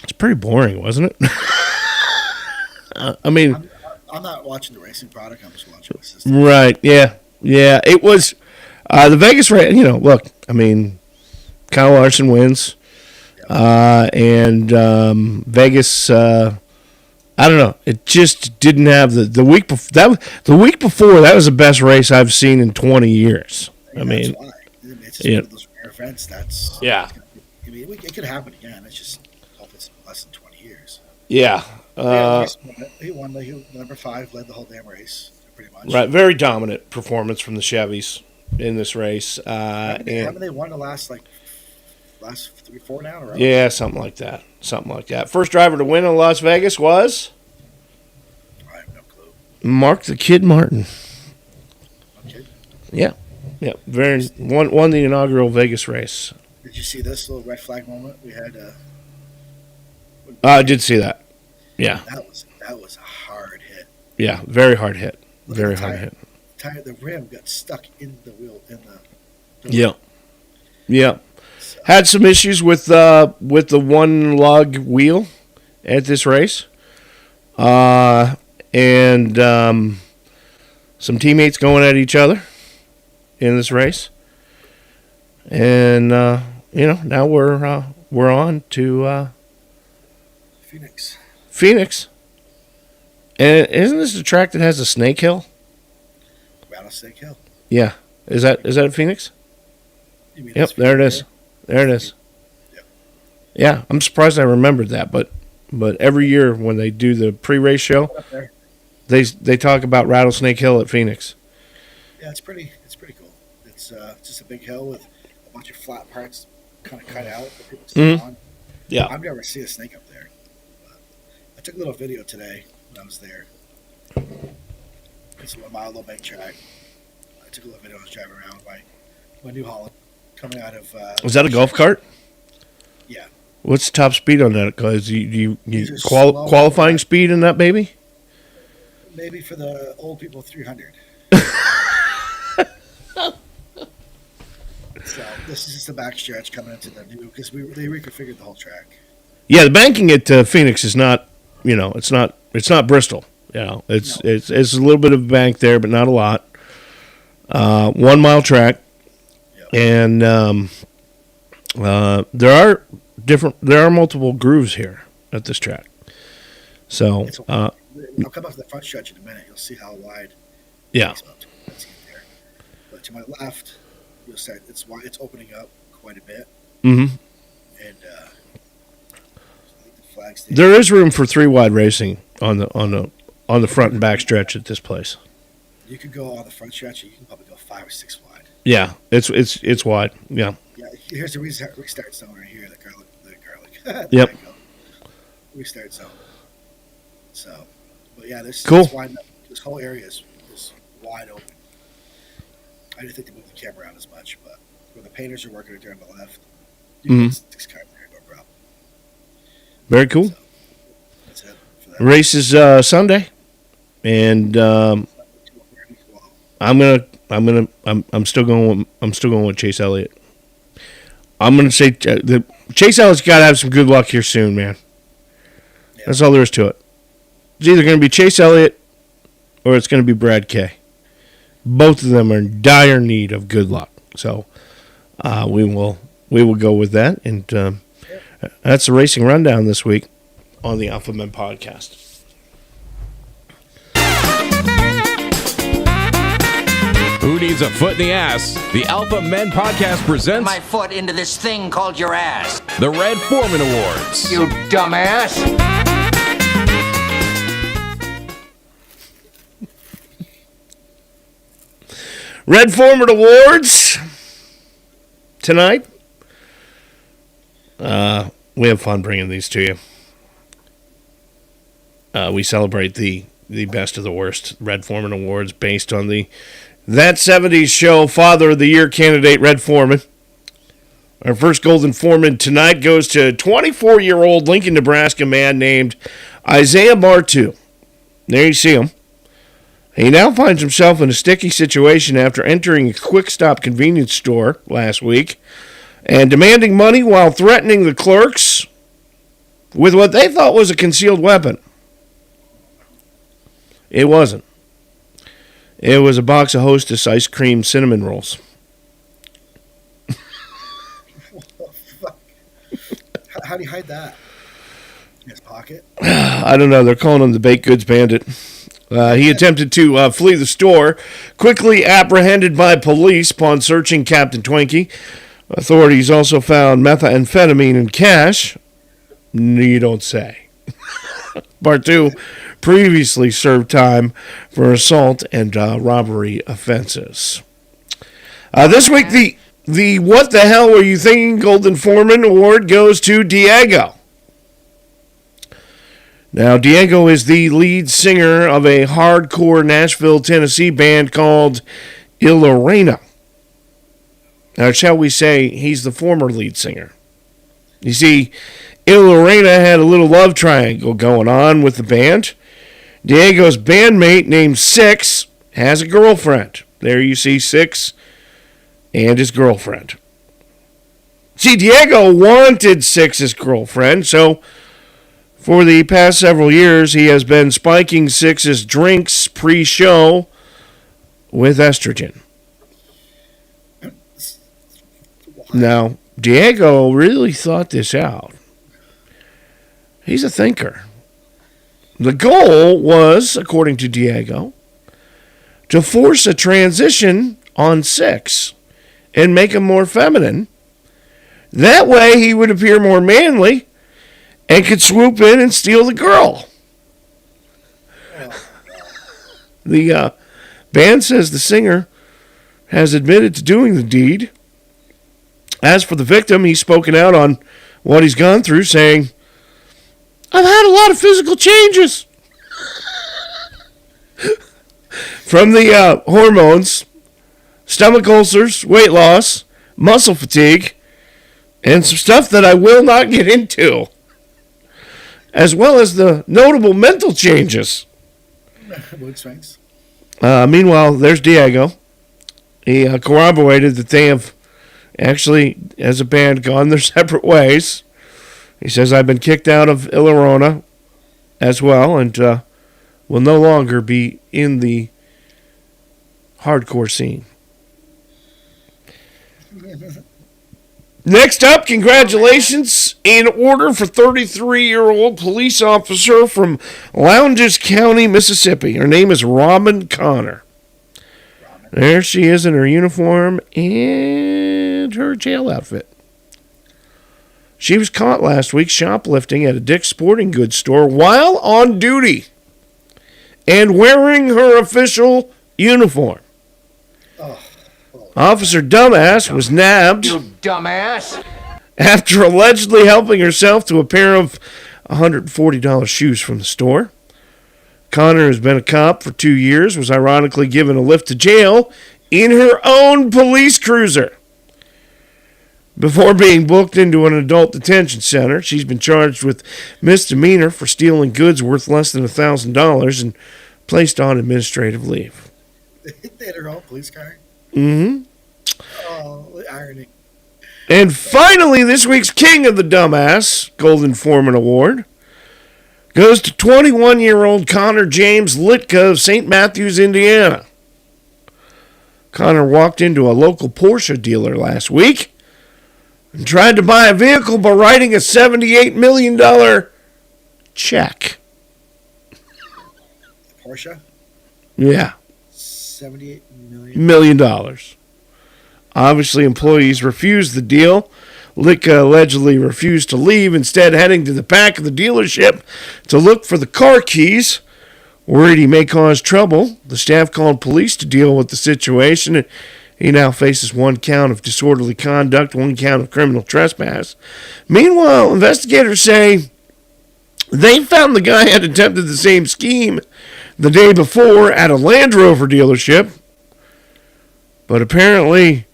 it's pretty boring, wasn't it? I mean, I'm not watching the racing product. I'm just watching the system. Right? Yeah. It was the Vegas race. Look, I mean, Kyle Larson wins. And Vegas, I don't know. It just didn't have the week before. The week before, that was the best race I've seen in 20 years. I mean, why. It's just one of those rare events. That's yeah. I mean, it could happen again. It's just hope it's less than 20 years. Yeah. He won. He number 5 led the whole damn race, pretty much. Right. Very dominant performance from the Chevys in this race. Haven't they won the last 3-4 now in a row? Yeah, something like that. First driver to win in Las Vegas was? I have no clue. Mark the Kid Martin. Okay. Yeah. Won the inaugural Vegas race. Did you see this little red flag moment we had? I did see that. Yeah. That was a hard hit. Yeah, very hard hit. Very hard hit. The rim got stuck in the wheel Yeah. Had some issues with the one lug wheel at this race, and some teammates going at each other in this race, and now we're on to Phoenix, and isn't this the track that has a snake hill? Rattlesnake Hill. Yeah, is that at Phoenix? Yep, there it is. There it is. Yeah, I'm surprised I remembered that, but every year when they do the pre-race show, they talk about Rattlesnake Hill at Phoenix. Yeah, it's pretty cool. It's just a big hill with a bunch of flat parts kind of cut out that people sit on. Yeah. I've never seen a snake up there. I took a little video today when I was there. It's a mile low bank track. I took a little video. I was driving around my New Holland coming out of. Was that a golf cart? Yeah. What's the top speed on that? Because you qualifying speed in that baby? Maybe for the old people, 300. So this is just the back stretch coming into the new, because they reconfigured the whole track. Yeah, the banking at Phoenix is not, it's not Bristol. It's a little bit of a bank there, but not a lot. 1 mile track, and there are multiple grooves here at this track. So I'll come up to the front stretch in a minute. You'll see how wide. Yeah. But to my left, you'll see it's wide. It's opening up quite a bit. Mm-hmm. And the flag station. There is room for 3 wide racing on the front and back stretch at this place. You could go on the front stretch. You can probably go 5 or 6 wide. Yeah, it's wide. Yeah. Yeah. Here's the restart zone right here. The garlic. Yep. Restart zone. So, but yeah, this cool. This whole area is wide open. I didn't think to move the camera around as much, but where the painters are working there on the left, you can get 6 cars there, no problem. Very cool. So, that's it for that. Race is Sunday, and I'm still going with Chase Elliott. I'm gonna say Chase Elliott's got to have some good luck here soon, man. Yeah. That's all there is to it. It's either going to be Chase Elliott or it's going to be Brad K. Both of them are in dire need of good luck. So we will go with that. And that's the racing rundown this week on the Alpha Men podcast. Who needs a foot in the ass? The Alpha Men podcast presents my foot into this thing called your ass. The Red Foreman Awards. You dumbass. Red Foreman Awards tonight. We have fun bringing these to you. We celebrate the best of the worst Red Foreman Awards based on the That 70s Show Father of the Year candidate, Red Foreman. Our first Golden Foreman tonight goes to 24-year-old Lincoln, Nebraska man named Isaiah Bartu. There you see him. He now finds himself in a sticky situation after entering a quick-stop convenience store last week and demanding money while threatening the clerks with what they thought was a concealed weapon. It wasn't. It was a box of Hostess ice cream cinnamon rolls. What the fuck? How do you hide that? In his pocket? I don't know. They're calling him the baked goods bandit. He attempted to flee the store, quickly apprehended by police upon searching Captain Twinkie. Authorities also found methamphetamine and cash. You don't say. Bartu previously served time for assault and robbery offenses. This week, the What the Hell Were You Thinking Golden Foreman Award goes to Diego. Now, Diego is the lead singer of a hardcore Nashville, Tennessee band called Ilorena. Now, shall we say he's the former lead singer? You see, Ilorena had a little love triangle going on with the band. Diego's bandmate named Six has a girlfriend. There you see Six and his girlfriend. See, Diego wanted Six's girlfriend, so for the past several years he has been spiking Six's drinks pre-show with estrogen. Now, Diego really thought this out. He's a thinker. The goal was, according to Diego, to force a transition on Six and make him more feminine. That way he would appear more manly and could swoop in and steal the girl. The band says the singer has admitted to doing the deed. As for the victim, he's spoken out on what he's gone through, saying, "I've had a lot of physical changes." From the hormones, stomach ulcers, weight loss, muscle fatigue, and some stuff that I will not get into, as well as the notable mental changes. Mood swings. Meanwhile, there's Diego. He corroborated that they have actually, as a band, gone their separate ways. He says, "I've been kicked out of Ilorona as well and will no longer be in the hardcore scene." Next up, congratulations in order for 33-year-old police officer from Lowndes County, Mississippi. Her name is Robin Connor. There she is in her uniform and her jail outfit. She was caught last week shoplifting at a Dick's Sporting Goods store while on duty and wearing her official uniform. Officer Dumbass was nabbed. You dumbass. After allegedly helping herself to a pair of $140 shoes from the store. Connor has been a cop for 2 years, was ironically given a lift to jail in her own police cruiser. Before being booked into an adult detention center, she's been charged with misdemeanor for stealing goods worth less than $1,000 and placed on administrative leave. They had her own police car. Mm-hmm. Oh, the irony. And finally, this week's King of the Dumbass Golden Foreman Award goes to 21-year-old Connor James Litka of St. Matthews, Indiana. Connor walked into a local Porsche dealer last week and tried to buy a vehicle by writing a $78 million check. Porsche? Yeah. $78 million. Obviously, employees refused the deal. Litka allegedly refused to leave, instead heading to the back of the dealership to look for the car keys. Worried he may cause trouble, the staff called police to deal with the situation. He now faces 1 count of disorderly conduct, 1 count of criminal trespass. Meanwhile, investigators say they found the guy had attempted the same scheme the day before at a Land Rover dealership. But apparently,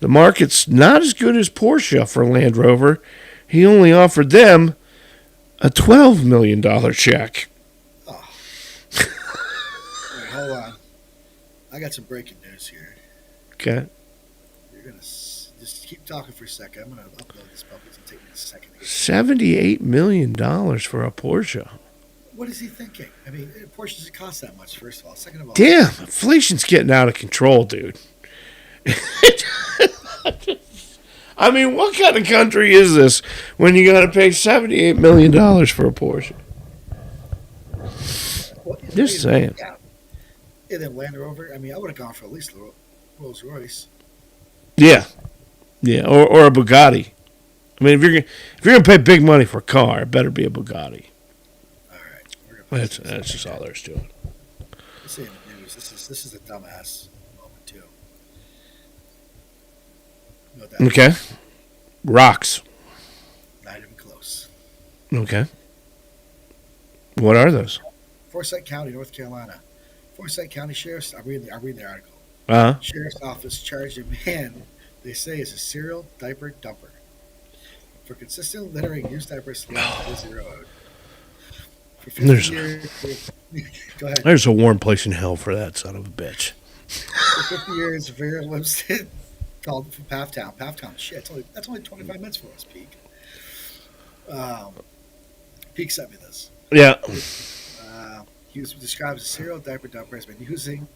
the market's not as good as Porsche for Land Rover. He only offered them a $12 million check. Oh. Wait, hold on. I got some breaking news here. Okay. You're going to just keep talking for a second. I'm going to upload this puppy. It's going to take me a second. $78 million for a Porsche. What is he thinking? I mean, Porsche doesn't cost that much, first of all. Second of all, damn, inflation's getting out of control, dude. I mean, what kind of country is this when you got to pay $78 million for a Porsche? well, Just saying. Yeah. And then Land Rover, I mean, I would have gone for at least Rolls Royce. Yeah. Yeah, or a Bugatti. I mean, if you're gonna pay big money for a car, it better be a Bugatti. All right. That's just all there's to it. Let's see in the news. This is a dumbass moment, too. You know what that Okay. is? Rocks. Not even close. Okay. What are those? Forsyth County, North Carolina. Forsyth County Sheriff's, I'm reading the article. Uh-huh. Sheriff's Office charged a man they say is a serial diaper dumper for consistent littering used diapers along the busy road. For 50 years, go ahead. There's a warm place in hell for that son of a bitch. For 50 years, Vera Limstead called from Pathtown. Pathtown, shit, that's only 25 minutes for us, Peak. Peak sent me this. Yeah. He was described as a serial diaper dumper, has been using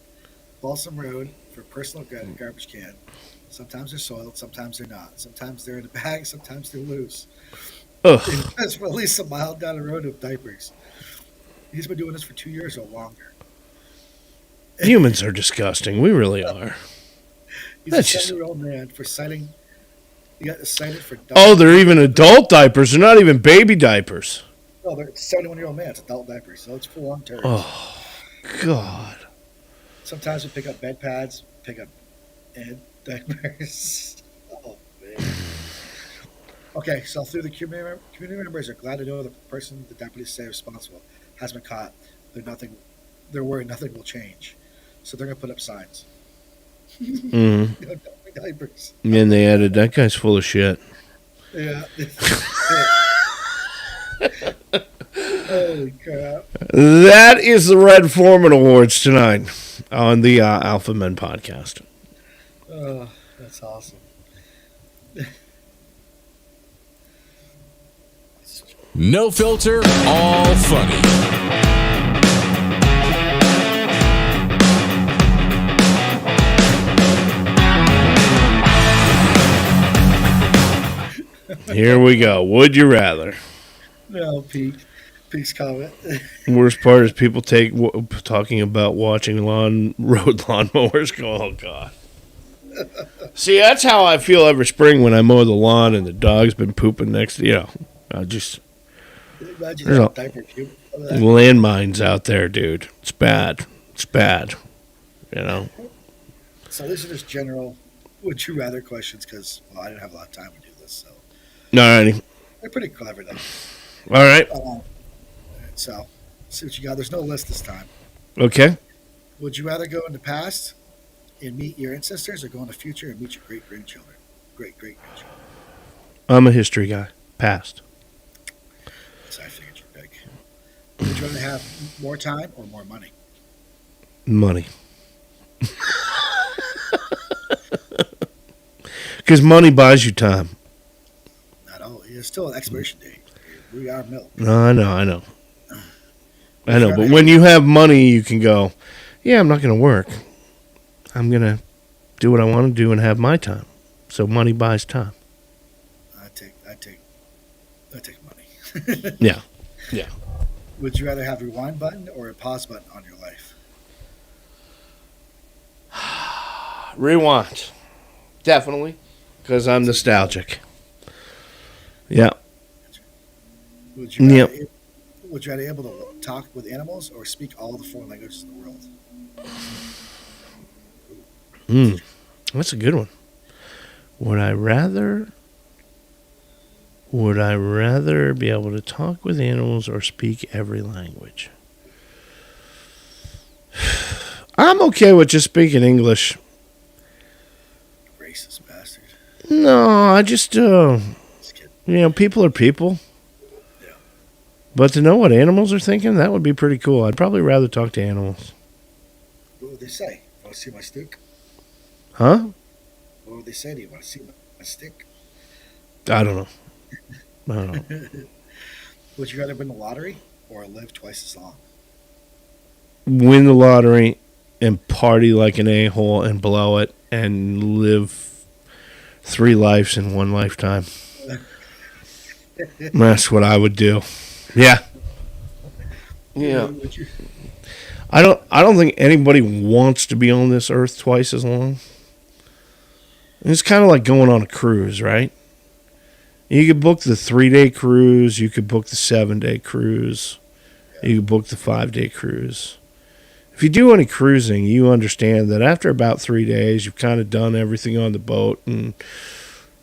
Balsam Road for personal garbage can. Sometimes they're soiled, sometimes they're not. Sometimes they're in a bag, sometimes they're loose. That's for at least a mile down the road of diapers. He's been doing this for 2 years or longer. Humans are disgusting. We really are. He's That's a just... 7-year-old man for citing. He got cited for. Oh, they're even adult diapers. They're not even baby diapers. No, they're 71-year-old man. It's adult diapers, so it's full on turds. Oh, God. Sometimes we pick up bed pads, pick up diapers. Oh, man. Okay, so through the community members are glad to know the person the deputies say responsible has been caught. They're worried nothing will change. So they're going to put up signs. Mm-hmm. Diapers. And they added, that guy's full of shit. Yeah. Holy crap. That is the Red Foreman Awards tonight on the Alpha Men podcast. Oh, that's awesome. No filter, all funny. Here we go. Would you rather? No, Pete's comment. Worst part is people talking about watching road lawnmowers go, oh, God. See, that's how I feel every spring when I mow the lawn and the dog's been pooping next to, I just... Imagine There's that diaper cube. landmines out there, dude. It's bad. It's bad. So these are just general would you rather questions because, I didn't have a lot of time to do this. So. Alrighty. They're pretty clever, though. All right. So, see what you got. There's no list this time. Okay. Would you rather go in the past and meet your ancestors or go in the future and meet your great-grandchildren? Great-grandchildren. I'm a history guy. Past. So I figured you'd pick. Would you rather have more time or more money? Money. Because money buys you time. Not all. There's still an expiration date. We are milk. No, I know. I know, but when you have money, you can go, yeah, I'm not going to work. I'm going to do what I want to do and have my time. So money buys time. I take money. Yeah. Yeah. Would you rather have a rewind button or a pause button on your life? Rewind. Definitely. Because I'm nostalgic. Yeah. Would you rather, would you rather be able to talk with animals or speak all the foreign languages in the world? That's a good one. Would I rather be able to talk with animals or speak every language? I'm okay with just speaking English. Racist bastard. No, I just people are people. Yeah. But to know what animals are thinking, that would be pretty cool. I'd probably rather talk to animals. What would they say? Want to see my stick? Huh? What would they say to you? Want to see my stick? I don't know. Would you rather win the lottery or live twice as long? Win the lottery and party like an a-hole and blow it and live 3 lives in 1 lifetime. That's what I would do. Yeah. Yeah. I don't think anybody wants to be on this earth twice as long. It's kind of like going on a cruise, right? You could book the 3-day cruise. You could book the 7-day cruise. You could book the 5-day cruise. If you do any cruising, you understand that after about 3 days, you've kind of done everything on the boat, and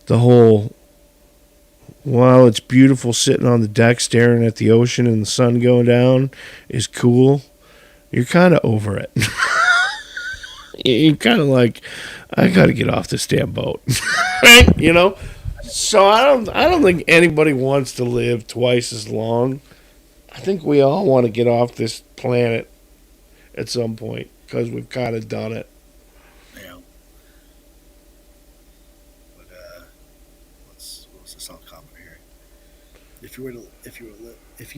the whole, while it's beautiful sitting on the deck staring at the ocean and the sun going down is cool, you're kind of over it. You're kind of like, I got to get off this damn boat. Right? You know? So I don't think anybody wants to live twice as long. I think we all want to get off this planet at some point because we've kind of done it. Yeah. But what's the song comment here? If you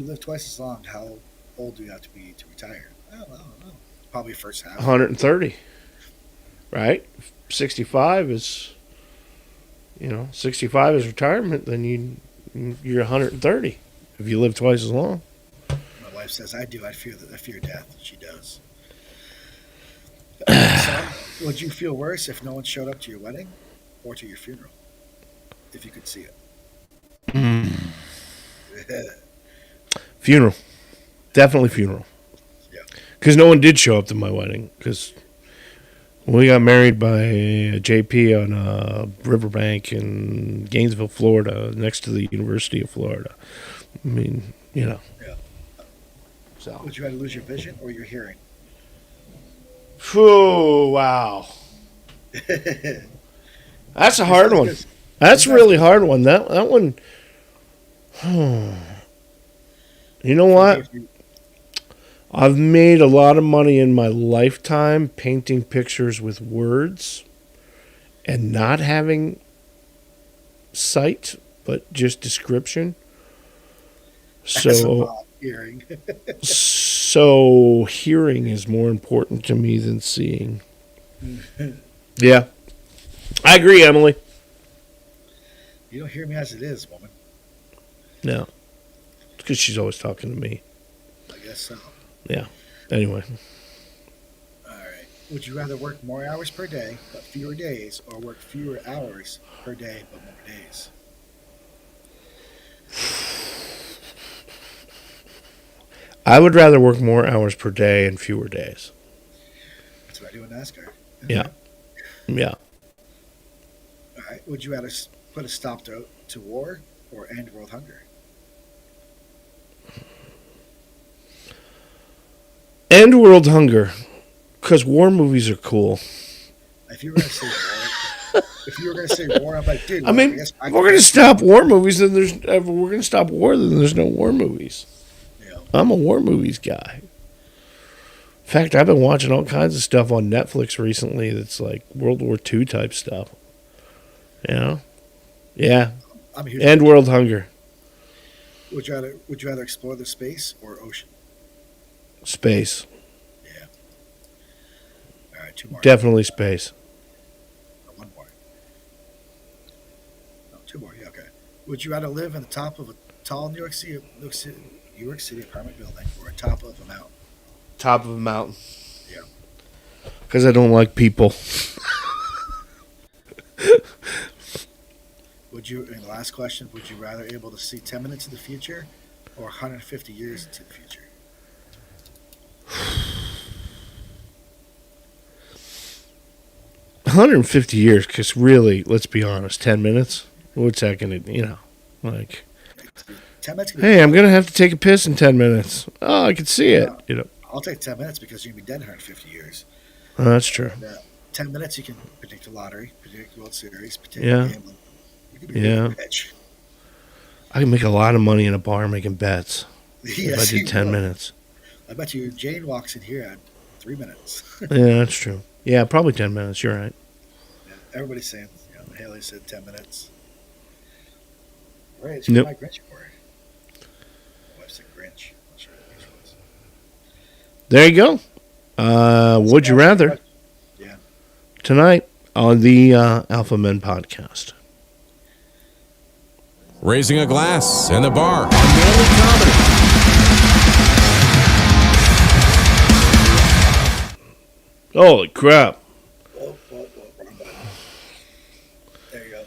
live twice as long, how old do you have to be to retire? I don't know. Probably first half. 130. Right? 65 is 65 is retirement, then you're 130 if you live twice as long. My wife says I do. I fear death. She does. So, would you feel worse if no one showed up to your wedding or to your funeral? If you could see it. Funeral. Definitely funeral. Yeah. Because no one did show up to my wedding. Because we got married by JP on a riverbank in Gainesville, Florida, next to the University of Florida. I mean, Yeah. So. Would you rather lose your vision or your hearing? Whew, wow. That's a hard one. That's a really hard one. That one. You know what? I've made a lot of money in my lifetime painting pictures with words and not having sight, but just description. So hearing. So hearing is more important to me than seeing. Yeah. I agree, Emily. You don't hear me as it is, woman. No. It's because she's always talking to me. I guess so. Yeah. Anyway. All right. Would you rather work more hours per day but fewer days, or work fewer hours per day but more days? I would rather work more hours per day and fewer days. That's what I do in NASCAR. Yeah. Yeah. All right. Would you rather put a stop to war or end world hunger? End world hunger. Because war movies are cool. If you were going to say war, I'm like, dude. I mean, if we're going to stop war movies, then we're going to stop war, then there's no war movies. Yeah. I'm a war movies guy. In fact, I've been watching all kinds of stuff on Netflix recently that's like World War II type stuff. You know? Yeah. End world hunger. Would you rather explore the space or ocean? Space. Yeah. All right, 2 more. Definitely space. One more. No, 2 more. Yeah, okay. Would you rather live on the top of a tall New York City apartment building or on top of a mountain? Top of a mountain. Yeah. Because I don't like people. And the last question, would you rather able to see 10 minutes in the future or 150 years into the future? $150 years, because really, let's be honest, 10 minutes? What's that going to, like... 10 minutes. Hey, I'm going to have to take a piss in 10 minutes. Oh, I can see it, I'll take 10 minutes because you're going to be dead in 150 years. Oh, that's true. And, 10 minutes, you can predict the lottery, predict the World Series, predict Yeah. gambling. You can be really rich. I can make a lot of money in a bar making bets if Yes, I did 10 minutes. I bet you Jane walks in here at 3 minutes. Yeah, that's true. Yeah, probably 10 minutes. You're right. Yeah, everybody's saying, Haley said 10 minutes. Right, it's Yep. my Grinch for her. My wife said Grinch. I'm not sure what Grinch was. There you go. Would you rather? Yeah. Tonight on the Alpha Men podcast. Raising a glass and the bar on manly comedy. Holy crap. Wrong button. There you go.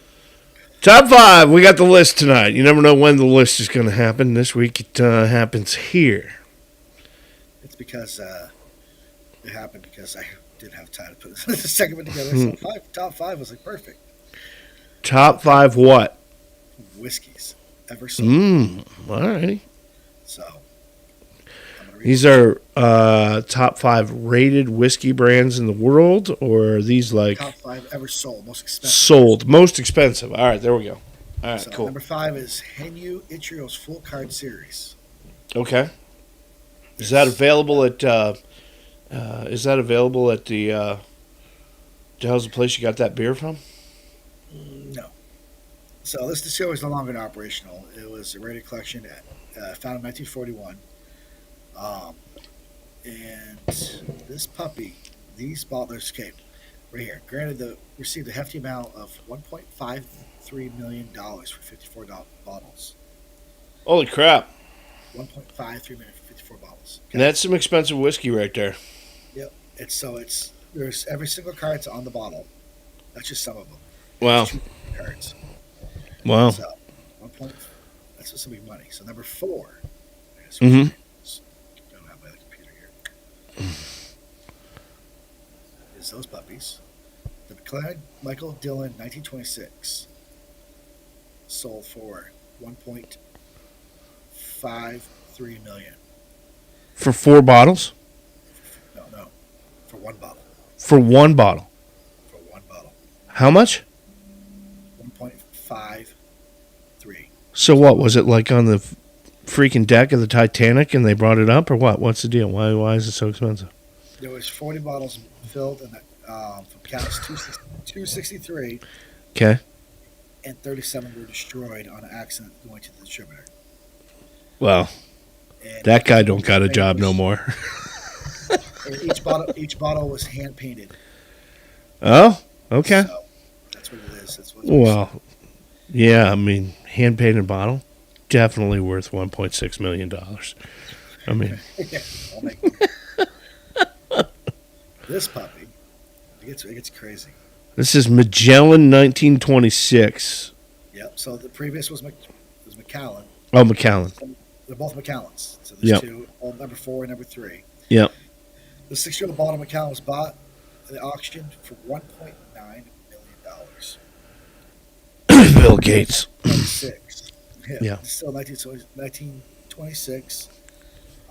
Top 5. We got the list tonight. You never know when the list is going to happen. This week it happens here. It's because it happened because I didn't have time to put the second one together. So top 5 was like perfect. Top 5 what? Whiskeys ever sold. All righty. So these are top 5 rated whiskey brands in the world, or are these like top 5 ever sold, most expensive. Sold, most expensive. All right, there we go. All right, So cool. number 5 is Henyu Ichiro's Full Card Series. Okay. Is that available at? Is that available at the? How's the place you got that beer from? No. So this distillery is no longer operational. It was a rated collection found in 1941. And this puppy, these bottlers came right here. Granted, received a hefty amount of $1.53 million for 54 bottles. Holy crap! $1.53 million for 54 bottles. Okay? And that's some expensive whiskey right there. Yep. There's every single card's on the bottle. That's just some of them. Wow. There's 2 cards. Wow. So, that's just some big money. So number 4. Mm-hmm. Don't have my computer here. Is those puppies. The McLaren Michael Dillon 1926 sold for $1.53 million. For 4 bottles? No, for 1 bottle. For 1 bottle. For 1 bottle. How much? 1.53. So what was it like on the freaking deck of the Titanic, and they brought it up, or what? What's the deal? Why is it so expensive? There was 40 bottles filled in from Cass 263. Okay. And 37 were destroyed on an accident going to the distributor. Well, And that guy don't got a job no more. each bottle was hand painted. Oh, okay. So that's what it is. Well, yeah, I mean, hand painted bottle, definitely worth $1.6 million. I mean, this puppy, it gets crazy. This is Magellan 1926. Yep. So the previous was Macallan. Oh, Macallan. They're both Macallans. So there's Yep. 2, number 4 and number 3. Yep. The 6-year-old bottle Macallan was bought at the auction for $1.9 million. Bill Gates. 26. Yeah. It's still 1926.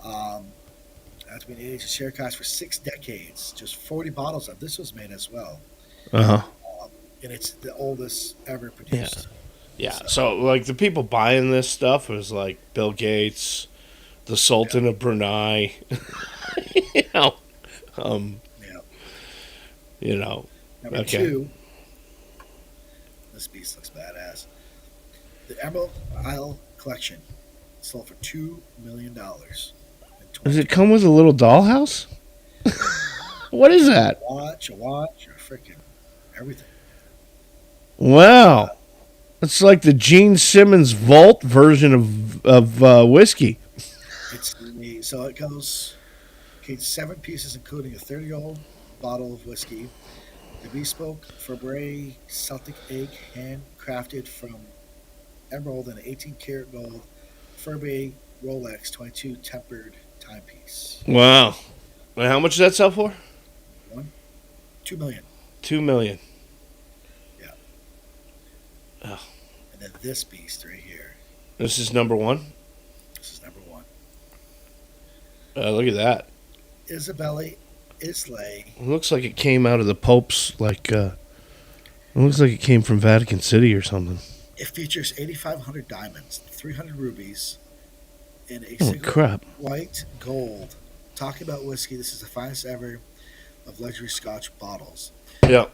After being aged, share cost for 6 decades. Just 40 bottles of this was made as well. Uh-huh. And it's the oldest ever produced. Yeah. So, like, the people buying this stuff was like Bill Gates, the Sultan of Brunei. Number okay. 2. This beast looks badass. The Emerald Isle Collection sold for $2 million in Does it come with a little dollhouse? What is that? A watch, a freaking everything. Wow. It's like the Gene Simmons Vault version of whiskey. It's neat. So it goes, okay, 7 pieces, including a 30-year-old bottle of whiskey, the bespoke Fabre Celtic egg, handcrafted from emerald and 18-karat gold Fabre Rolex 22 tempered timepiece. Wow. And how much does that sell for? $2 million. $2 million. Yeah. Oh. And then this beast right here. This is number one? This is number one. Look at that. Isabella Islay. It looks like it came out of the Pope's, it looks like it came from Vatican City or something. It features 8,500 diamonds, 300 rubies, and a Oh, crap. white gold. Talking about whiskey, this is the finest ever of luxury Scotch bottles. Yeah.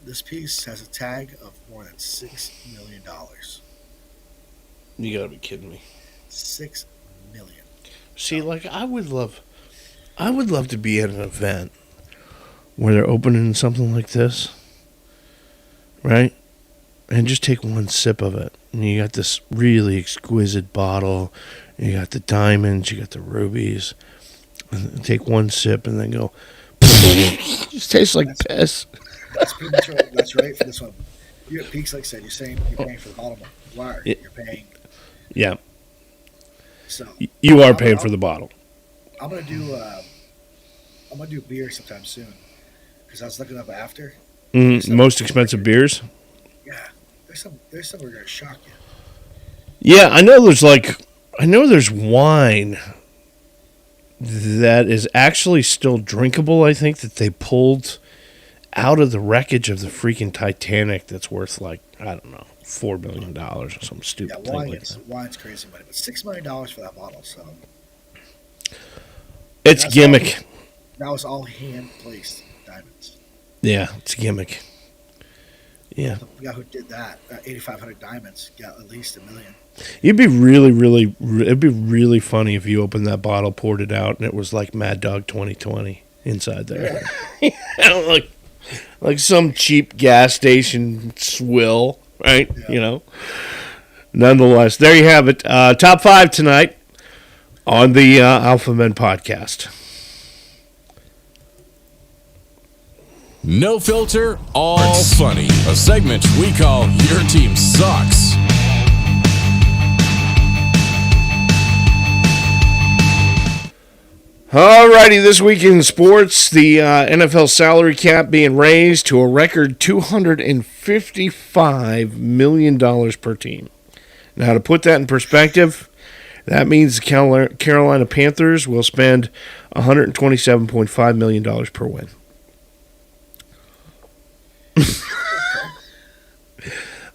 This piece has a tag of more than $6 million. You gotta be kidding me. $6 million. See, I would love to be at an event where they're opening something like this, right? And just take one sip of it. And you got this really exquisite bottle. You got the diamonds, you got the rubies. And take one sip and then go, it just tastes like piss. That's pretty much right. That's right for this one. You're at Peaks, like I said, you're saying you're paying for the bottle of wire. You're paying. Yeah. So you are paying for the bottle. I'm gonna do beer sometime soon because I was looking up after. Most expensive beers. Yeah, there's some that are gonna shock you. Yeah, I know there's wine that is actually still drinkable, I think, that they pulled out of the wreckage of the freaking Titanic that's worth I don't know, $4 million or some stupid thing like that. Wine's crazy money, but $6 million for that bottle, so it's gimmick. That was all hand placed diamonds. Yeah, it's gimmick. Yeah. The guy who did that, 8,500 diamonds, got at least $1 million. It'd be really funny if you opened that bottle, poured it out, and it was like Mad Dog 2020 inside there. Yeah. like some cheap gas station swill, right? Yeah. You know. Nonetheless, there you have it. Top 5 tonight on the Alpha Men podcast. No filter, all funny. A segment we call Your Team Sucks. Alrighty, this week in sports, the NFL salary cap being raised to a record $255 million per team. Now, to put that in perspective, that means the Carolina Panthers will spend $127.5 million per win.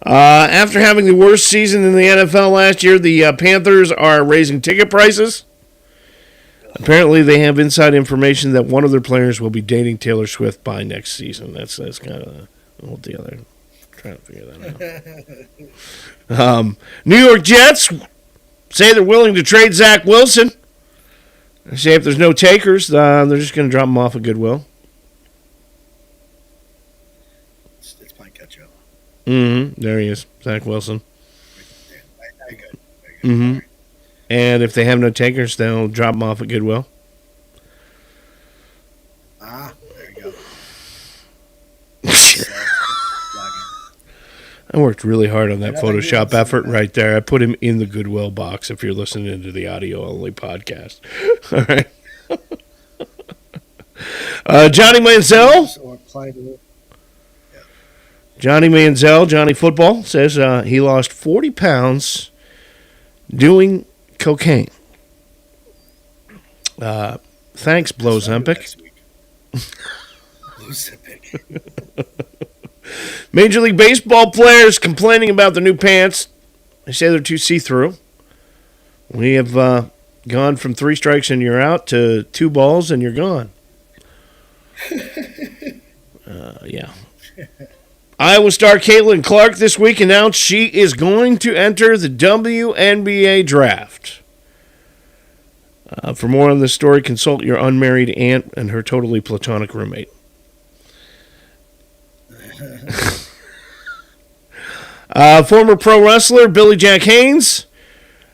After having the worst season in the NFL last year, the Panthers are raising ticket prices. Apparently, they have inside information that one of their players will be dating Taylor Swift by next season. That's kind of the whole deal. They're trying to figure that out. New York Jets say they're willing to trade Zach Wilson. They say if there's no takers, they're just going to drop him off at Goodwill. It's playing catch up. There he is, Zach Wilson. Very good. Mm-hmm. And if they have no takers, they'll drop them off at Goodwill. There you go. I worked really hard on that Photoshop effort right there. I put him in the Goodwill box if you're listening to the audio-only podcast. All right. Johnny Manziel. Johnny Manziel, Johnny Football, says he lost 40 pounds doing cocaine. Thanks, Blowzempic. Major League Baseball players complaining about the new pants. They say they're too see-through. We have gone from 3 strikes and you're out to 2 balls and you're gone. Yeah. Iowa star Caitlin Clark this week announced she is going to enter the WNBA draft. For more on this story, consult your unmarried aunt and her totally platonic roommate. Former pro wrestler Billy Jack Haynes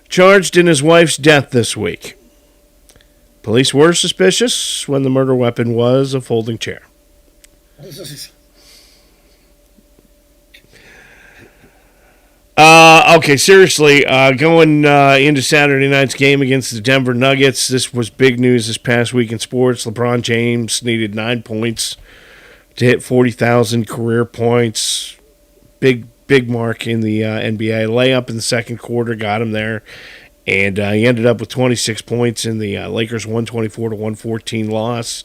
charged in his wife's death this week. Police were suspicious when the murder weapon was a folding chair. Okay, seriously, going into Saturday night's game against the Denver Nuggets, this was big news this past week in sports. LeBron James needed 9 points to hit 40,000 career points. Big mark in the NBA. Layup in the second quarter got him there, and he ended up with 26 points in the Lakers' 124-114 loss.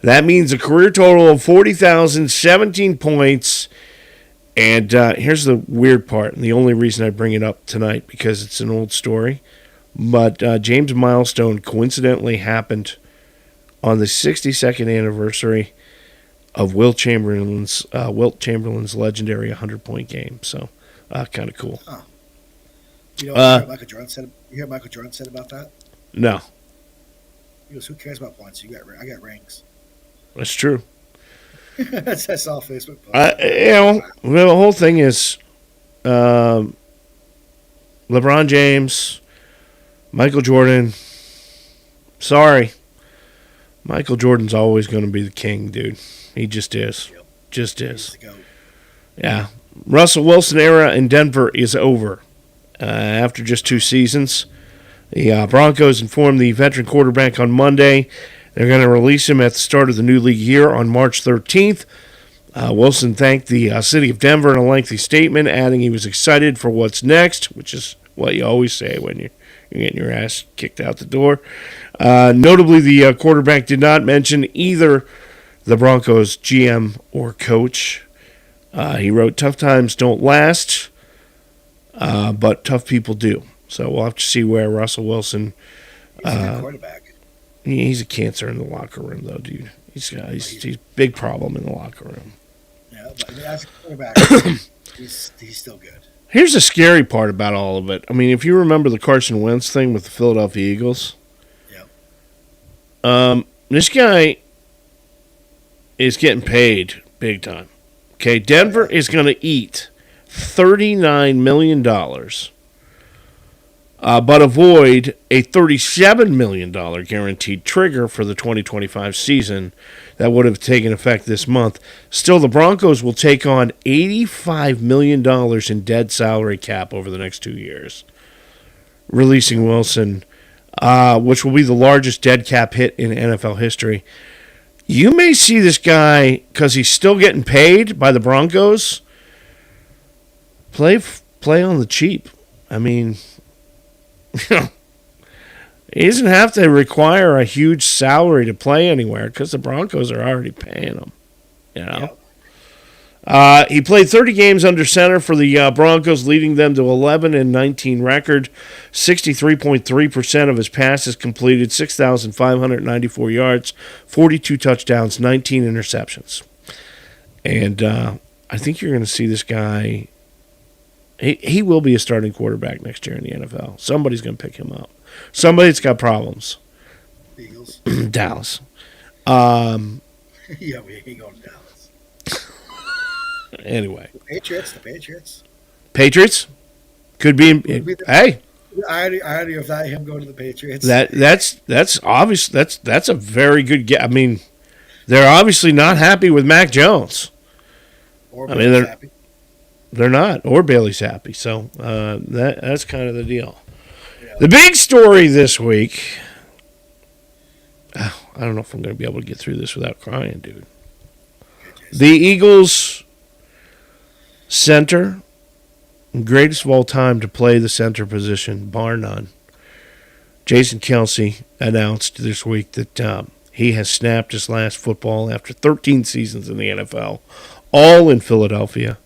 That means a career total of 40,000, 17 points. And here's the weird part, and the only reason I bring it up tonight, because it's an old story. But James' milestone coincidentally happened on the 62nd anniversary of Wilt Chamberlain's legendary 100-point game. So, kind of cool. Oh. You know what Michael Jordan said? You hear what Michael Jordan said about that? No. He goes, "Who cares about points? I got rings." That's true. That's all Facebook. The whole thing is LeBron James, Michael Jordan. Sorry. Michael Jordan's always going to be the king, dude. He just is. Yep. Just is. Yeah. Russell Wilson era in Denver is over. After just 2 seasons. The Broncos informed the veteran quarterback on Monday they're going to release him at the start of the new league year on March 13th. Wilson thanked the city of Denver in a lengthy statement, adding he was excited for what's next, which is what you always say when you're getting your ass kicked out the door. Notably, the quarterback did not mention either the Broncos GM or coach. He wrote, "Tough times don't last, but tough people do." So we'll have to see where Russell Wilson... He's a good quarterback. He's a cancer in the locker room, though, dude. He's a big problem in the locker room. Yeah, but as a quarterback, he's still good. Here's the scary part about all of it. I mean, if you remember the Carson Wentz thing with the Philadelphia Eagles, this guy is getting paid big time. Okay, Denver is going to eat $39 million, but avoid a $37 million guaranteed trigger for the 2025 season that would have taken effect this month. Still, the Broncos will take on $85 million in dead salary cap over the next 2 years, releasing Wilson, which will be the largest dead cap hit in NFL history. You may see this guy, because he's still getting paid by the Broncos, play on the cheap. I mean... He doesn't have to require a huge salary to play anywhere because the Broncos are already paying him. You know, he played 30 games under center for the Broncos, leading them to 11-19 record. 63.3% of his passes completed, 6,594 yards, 42 touchdowns, 19 interceptions. And I think you're going to see this guy. He will be a starting quarterback next year in the NFL. Somebody's going to pick him up. Somebody that's got problems. Eagles. Dallas. Yeah, we ain't going to Dallas. Anyway. The Patriots. Patriots? Could be. Hey. I already have that him going to the Patriots. That's obvious. That's a very good guess. I mean, they're obviously not happy with Mac Jones. They're happy. They're not, or Bailey's happy. So that's kind of the deal. Yeah. The big story this week. I don't know if I'm going to be able to get through this without crying, dude. The Eagles center, greatest of all time to play the center position, bar none. Jason Kelce announced this week that he has snapped his last football after 13 seasons in the NFL, all in Philadelphia,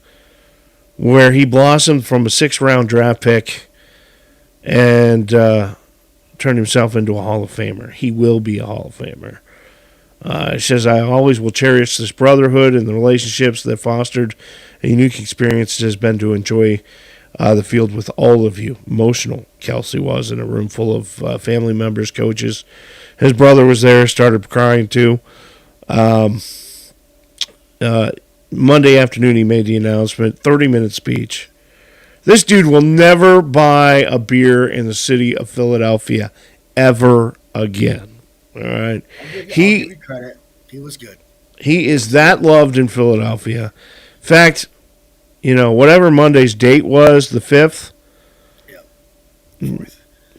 where he blossomed from a 6th-round draft pick and turned himself into a Hall of Famer. He will be a Hall of Famer. He says, "I always will cherish this brotherhood and the relationships that fostered a unique experience it has been to enjoy the field with all of you. Emotional Kelsey was in a room full of family members, coaches. His brother was there, started crying too. Monday afternoon, he made the announcement, 30-minute speech. This dude will never buy a beer in the city of Philadelphia ever again. All right. I'll give you credit. He was good. He is that loved in Philadelphia. In fact, whatever Monday's date was, the 5th. Yep.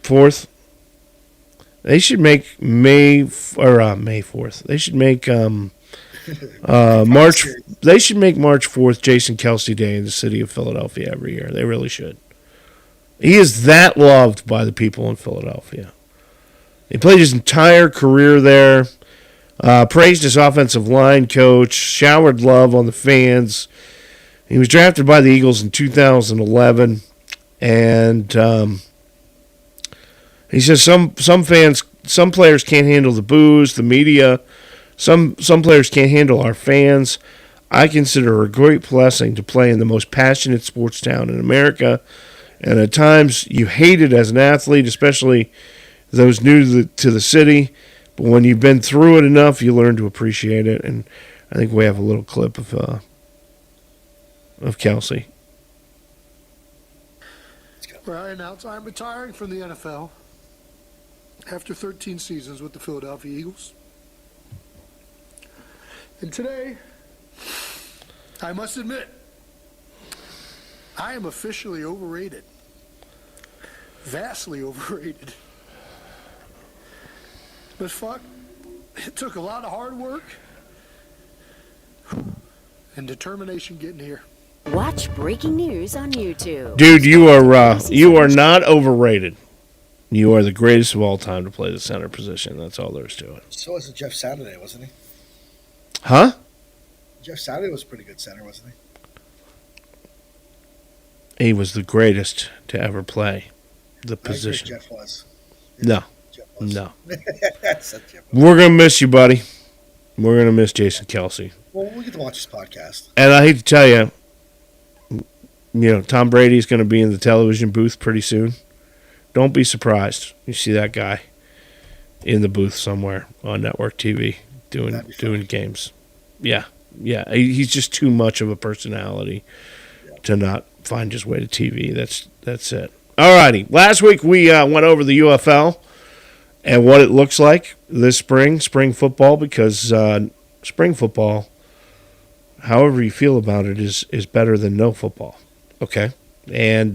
4th. They should make May 4th. They should make March. They should make March 4th Jason Kelsey Day in the city of Philadelphia every year. They really should. He is that loved by the people in Philadelphia. He played his entire career there. Praised his offensive line coach. Showered love on the fans. He was drafted by the Eagles in 2011, and he says some players can't handle the booze, the media. Some players can't handle our fans. I consider it a great blessing to play in the most passionate sports town in America, and at times you hate it as an athlete, especially those new to the city. But when you've been through it enough, you learn to appreciate it. And I think we have a little clip of Kelsey. Right now, I'm retiring from the NFL after 13 seasons with the Philadelphia Eagles. And today, I must admit, I am officially overrated. Vastly overrated. But fuck, it took a lot of hard work and determination getting here. Watch breaking news on YouTube. Dude, you are not overrated. You are the greatest of all time to play the center position. That's all there is to it. So was Jeff Saturday, wasn't he? Huh? Jeff Saturday was a pretty good center, wasn't he? He was the greatest to ever play the position. Jeff was. No. Jeff was. No. Jeff was. We're going to miss you, buddy. We're going to miss Jason Kelsey. Well, we get to watch this podcast. And I hate to tell you, Tom Brady's going to be in the television booth pretty soon. Don't be surprised. You see that guy in the booth somewhere on network TV doing games. Yeah. He's just too much of a personality to not find his way to TV. That's it. All righty. Last week we went over the UFL and what it looks like this spring football, because spring football, however you feel about it, is better than no football. Okay? And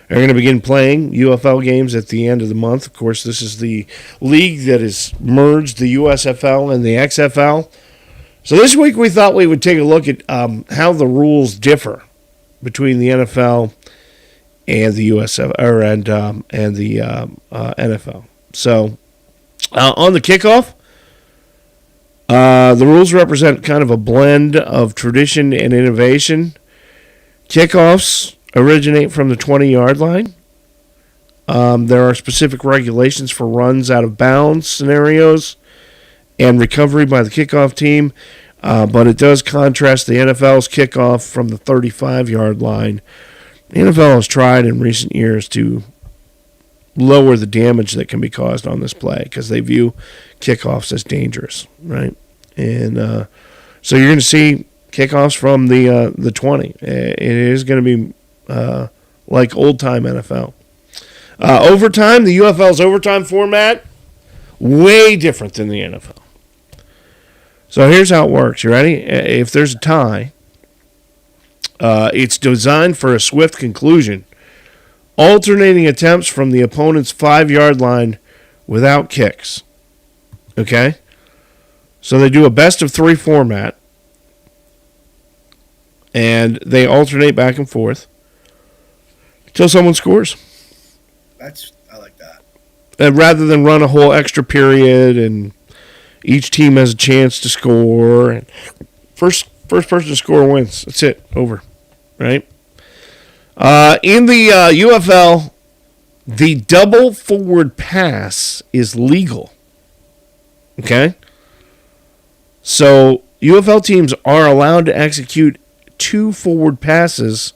they're going to begin playing UFL games at the end of the month. Of course, this is the league that has merged the USFL and the XFL. So this week we thought we would take a look at how the rules differ between the NFL and the USFL and the NFL. So on the kickoff, the rules represent kind of a blend of tradition and innovation. Kickoffs originate from the 20-yard line. There are specific regulations for runs out of bounds scenarios and recovery by the kickoff team, but it does contrast the NFL's kickoff from the 35-yard line. The NFL has tried in recent years to lower the damage that can be caused on this play because they view kickoffs as dangerous, right? And so you're going to see kickoffs from the 20. It is going to be like old-time NFL. Overtime, the UFL's overtime format, way different than the NFL. So here's how it works. You ready? If there's a tie, it's designed for a swift conclusion, alternating attempts from the opponent's 5-yard line without kicks. Okay? So they do a best-of-3 format, and they alternate back and forth until someone scores. I like that. And rather than run a whole extra period and each team has a chance to score, and first person to score wins. That's it. Over. Right? In the UFL, the double forward pass is legal. Okay? So UFL teams are allowed to execute 2 forward passes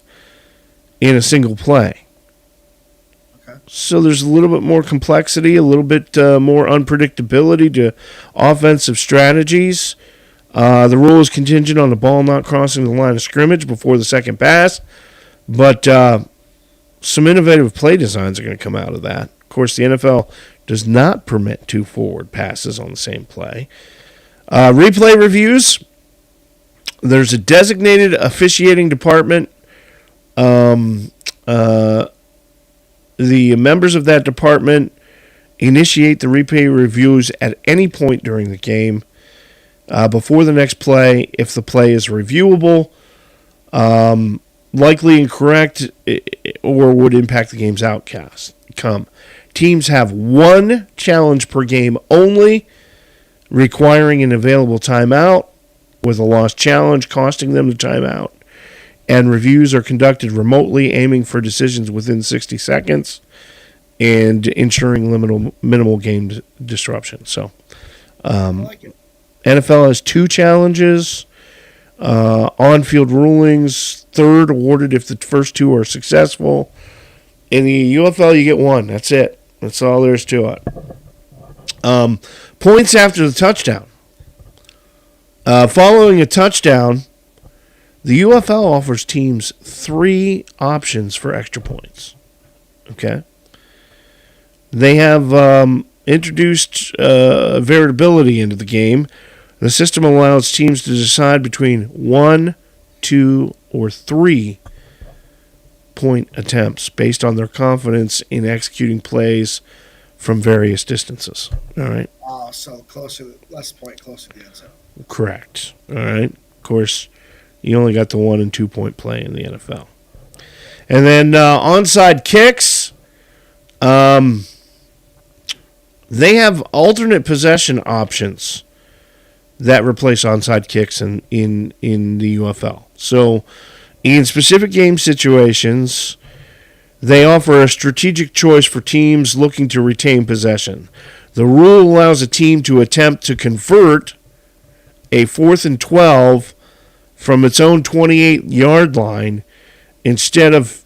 in a single play. So there's a little bit more complexity, a little bit more unpredictability to offensive strategies. The rule is contingent on the ball not crossing the line of scrimmage before the second pass, but some innovative play designs are going to come out of that. Of course, the NFL does not permit 2 forward passes on the same play. Replay reviews. There's a designated officiating department. The members of that department initiate the replay reviews at any point during the game before the next play if the play is reviewable, likely incorrect, or would impact the game's outcome. Teams have 1 challenge per game only, requiring an available timeout, with a lost challenge costing them the timeout. And reviews are conducted remotely, aiming for decisions within 60 seconds and ensuring minimal game disruption. So, I like it. NFL has 2 challenges, on-field rulings, 3rd awarded if the first 2 are successful. In the UFL, you get 1. That's it. That's all there is to it. Points after the touchdown. Following a touchdown, the UFL offers teams 3 options for extra points. Okay? They have introduced variability into the game. The system allows teams to decide between 1, 2, or 3 point attempts based on their confidence in executing plays from various distances. All right? Oh, so less point closer to the end zone. Correct. All right? Of course, you only got the 1 and 2 point play in the NFL. And then onside kicks, they have alternate possession options that replace onside kicks in the UFL. So in specific game situations, they offer a strategic choice for teams looking to retain possession. The rule allows a team to attempt to convert a 4th and 12 from its own 28-yard line instead of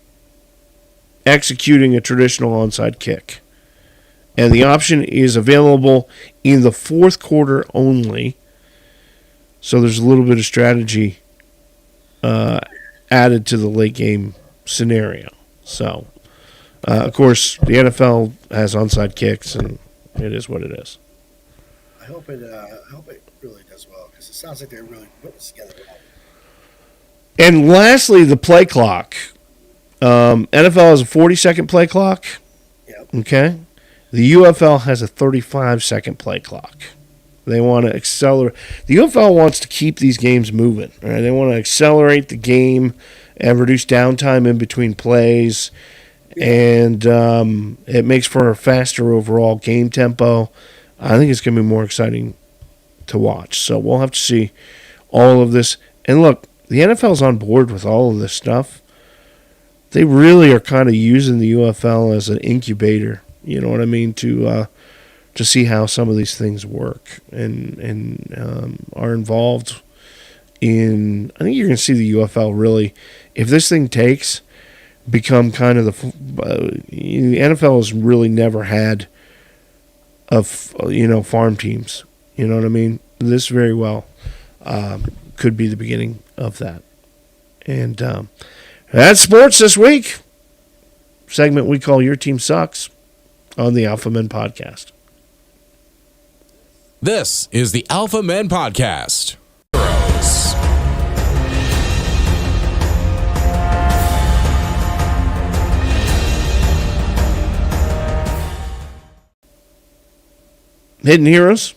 executing a traditional onside kick. And the option is available in the 4th quarter only. So there's a little bit of strategy added to the late game scenario. So, of course, the NFL has onside kicks, and it is what it is. I hope it really does well, because it sounds like they're really putting this together well. And lastly, the play clock. NFL has a 40-second play clock. Yep. Okay. The UFL has a 35-second play clock. They want to accelerate. The UFL wants to keep these games moving. Right? They want to accelerate the game and reduce downtime in between plays. Yeah. And it makes for a faster overall game tempo. I think it's going to be more exciting to watch. So we'll have to see all of this. And look, the NFL's on board with all of this stuff. They really are kind of using the UFL as an incubator, you know what I mean, to see how some of these things work and are involved in. I think you're going to see the UFL really, if this thing takes, become kind of the NFL has really never had farm teams. You know what I mean? This very well could be the beginning of that. And that's sports this week. Segment we call Your Team Sucks on the Alpha Men Podcast. This is the Alpha Men Podcast. Hidden Heroes.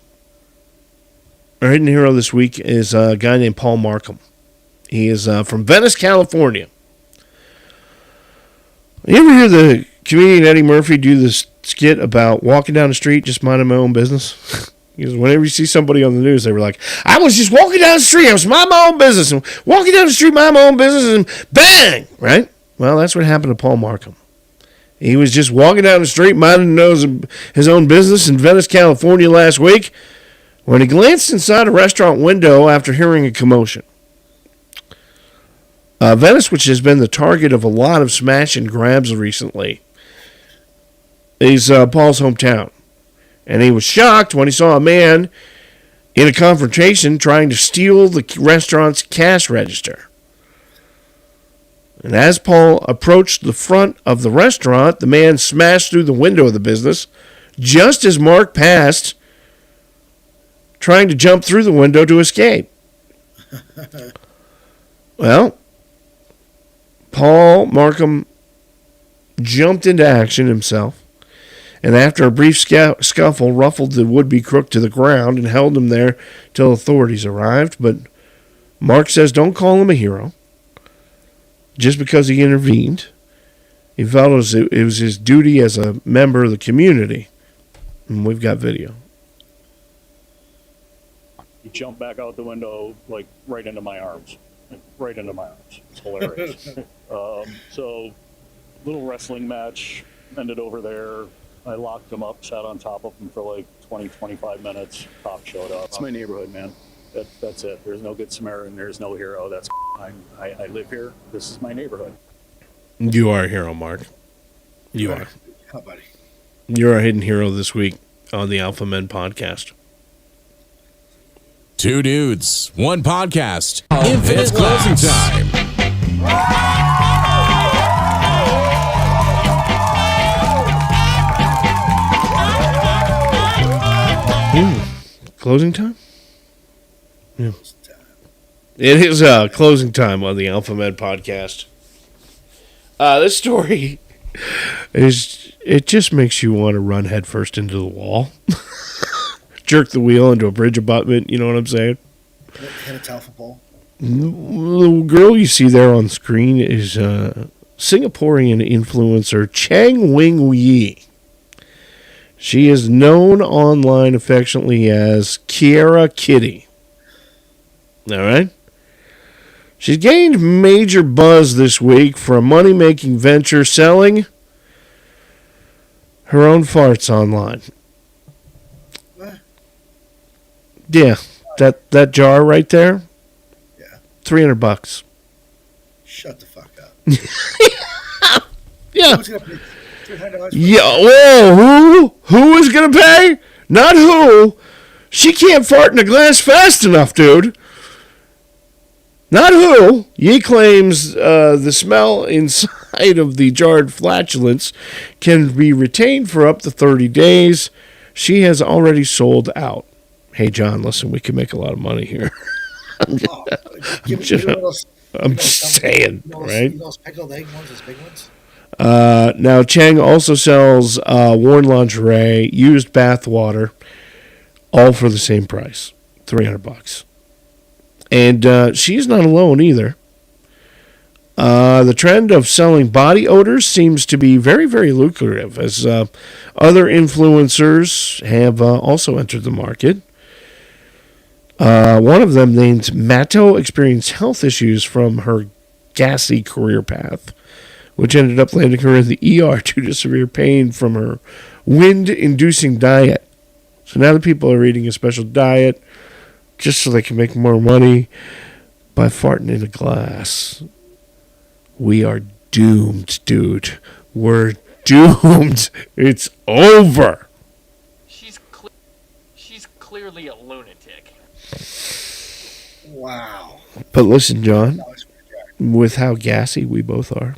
Our hidden hero this week is a guy named Paul Markham. He is from Venice, California. You ever hear the comedian Eddie Murphy do this skit about walking down the street just minding my own business? Because whenever you see somebody on the news, they were like, I was just walking down the street, I was minding my own business, and walking down the street, minding my own business, and bang! Right? Well, that's what happened to Paul Markham. He was just walking down the street, minding his own business in Venice, California last week, when he glanced inside a restaurant window after hearing a commotion. Venice, which has been the target of a lot of smash and grabs recently, is Paul's hometown. And he was shocked when he saw a man in a confrontation trying to steal the restaurant's cash register. And as Paul approached the front of the restaurant, the man smashed through the window of the business just as Mark passed, trying to jump through the window to escape. Well, Paul Markham jumped into action himself, and after a brief scuffle, ruffled the would-be crook to the ground and held him there till authorities arrived. But Mark says don't call him a hero just because he intervened. He felt it was his duty as a member of the community. And we've got video. He jumped back out the window, like, right into my arms. Right into my arms. It's hilarious. So, little wrestling match ended over there. I locked him up, sat on top of him for like 20, 25 minutes. Cop showed up. It's my neighborhood, man. That's it. There's no good Samaritan. There's no hero. I live here. This is my neighborhood. You are a hero, Mark. You are. How, buddy? You're our hidden hero this week on the Alpha Men podcast. Two dudes, one podcast. Infinite closing time. Closing time? Yeah. It is closing time on the Alpha Men podcast. This story it just makes you want to run headfirst into the wall. Jerk the wheel into a bridge abutment, you know what I'm saying? Hit a telephone pole. The girl you see there on screen is Singaporean influencer Chang Wing Yi. She is known online affectionately as Kiara Kitty. All right? She's gained major buzz this week for a money-making venture selling her own farts online. What? Yeah, that jar right there. Yeah. $300. Shut the fuck up. Yeah. Who's gonna pay $300? Yeah. Whoa. Who is gonna pay? Not who. She can't fart in a glass fast enough, dude. Not who. Ye claims the smell inside of the jarred flatulence can be retained for up to 30 days. She has already sold out. Hey, John, listen, we can make a lot of money here. I'm just saying, right? Those pickled egg ones, those big ones? Now, Chang also sells worn lingerie, used bath water, all for the same price, $300. And she's not alone either. The trend of selling body odors seems to be very, very lucrative, as other influencers have also entered the market. One of them, named Matto, experienced health issues from her gassy career path, which ended up landing her in the ER due to severe pain from her wind-inducing diet. So now the people are eating a special diet just so they can make more money by farting in a glass. We are doomed, dude. We're doomed. It's over. She's clearly a lunatic. Wow. But listen, John, with how gassy we both are,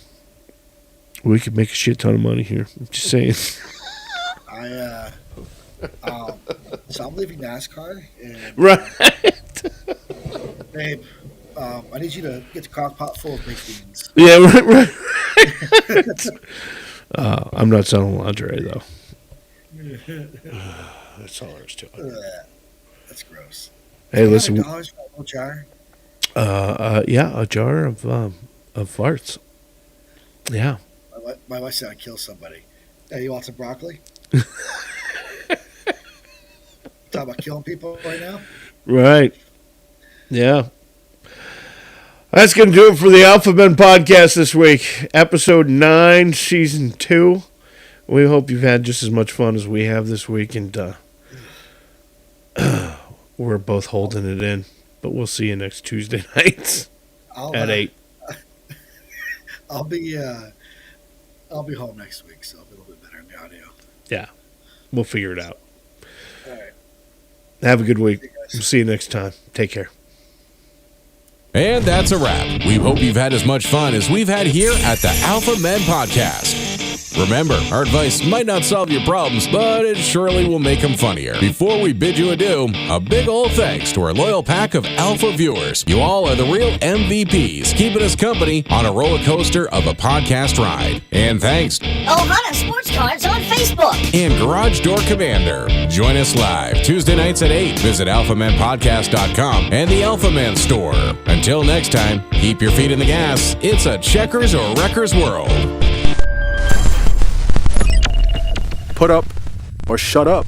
we could make a shit ton of money here. I'm just saying. So I'm leaving NASCAR. And, right. Babe, I need you to get the crock pot full of baked beans. Yeah, right. I'm not selling lingerie, though. That's all there is to it. That's gross. Hey, listen. $200 for a jar? Yeah, a jar of farts. Yeah. My wife said I'd kill somebody. Hey, you want some broccoli? Talking about killing people right now? Right. Yeah. That's going to do it for the Alpha Men podcast this week. Episode 9, Season 2. We hope you've had just as much fun as we have this week, and we're both holding it in. But we'll see you next Tuesday night at 8. I'll be home next week, so I'll be a little bit better in the audio. Yeah, we'll figure it out. All right. Have a good week. We'll see you next time. Take care. And that's a wrap. We hope you've had as much fun as we've had here at the Alpha Men Podcast. Remember, our advice might not solve your problems, but it surely will make them funnier. Before we bid you adieu, a big old thanks to our loyal pack of Alpha viewers. You all are the real MVPs, keeping us company on a roller coaster of a podcast ride. And thanks Ohana Sports Cards on Facebook and Garage Door Commander. Join us live Tuesday nights at 8. Visit alphamenpodcast.com and the Alpha Men store. Until next time, keep your feet in the gas. It's a checkers or wreckers world. Put up or shut up.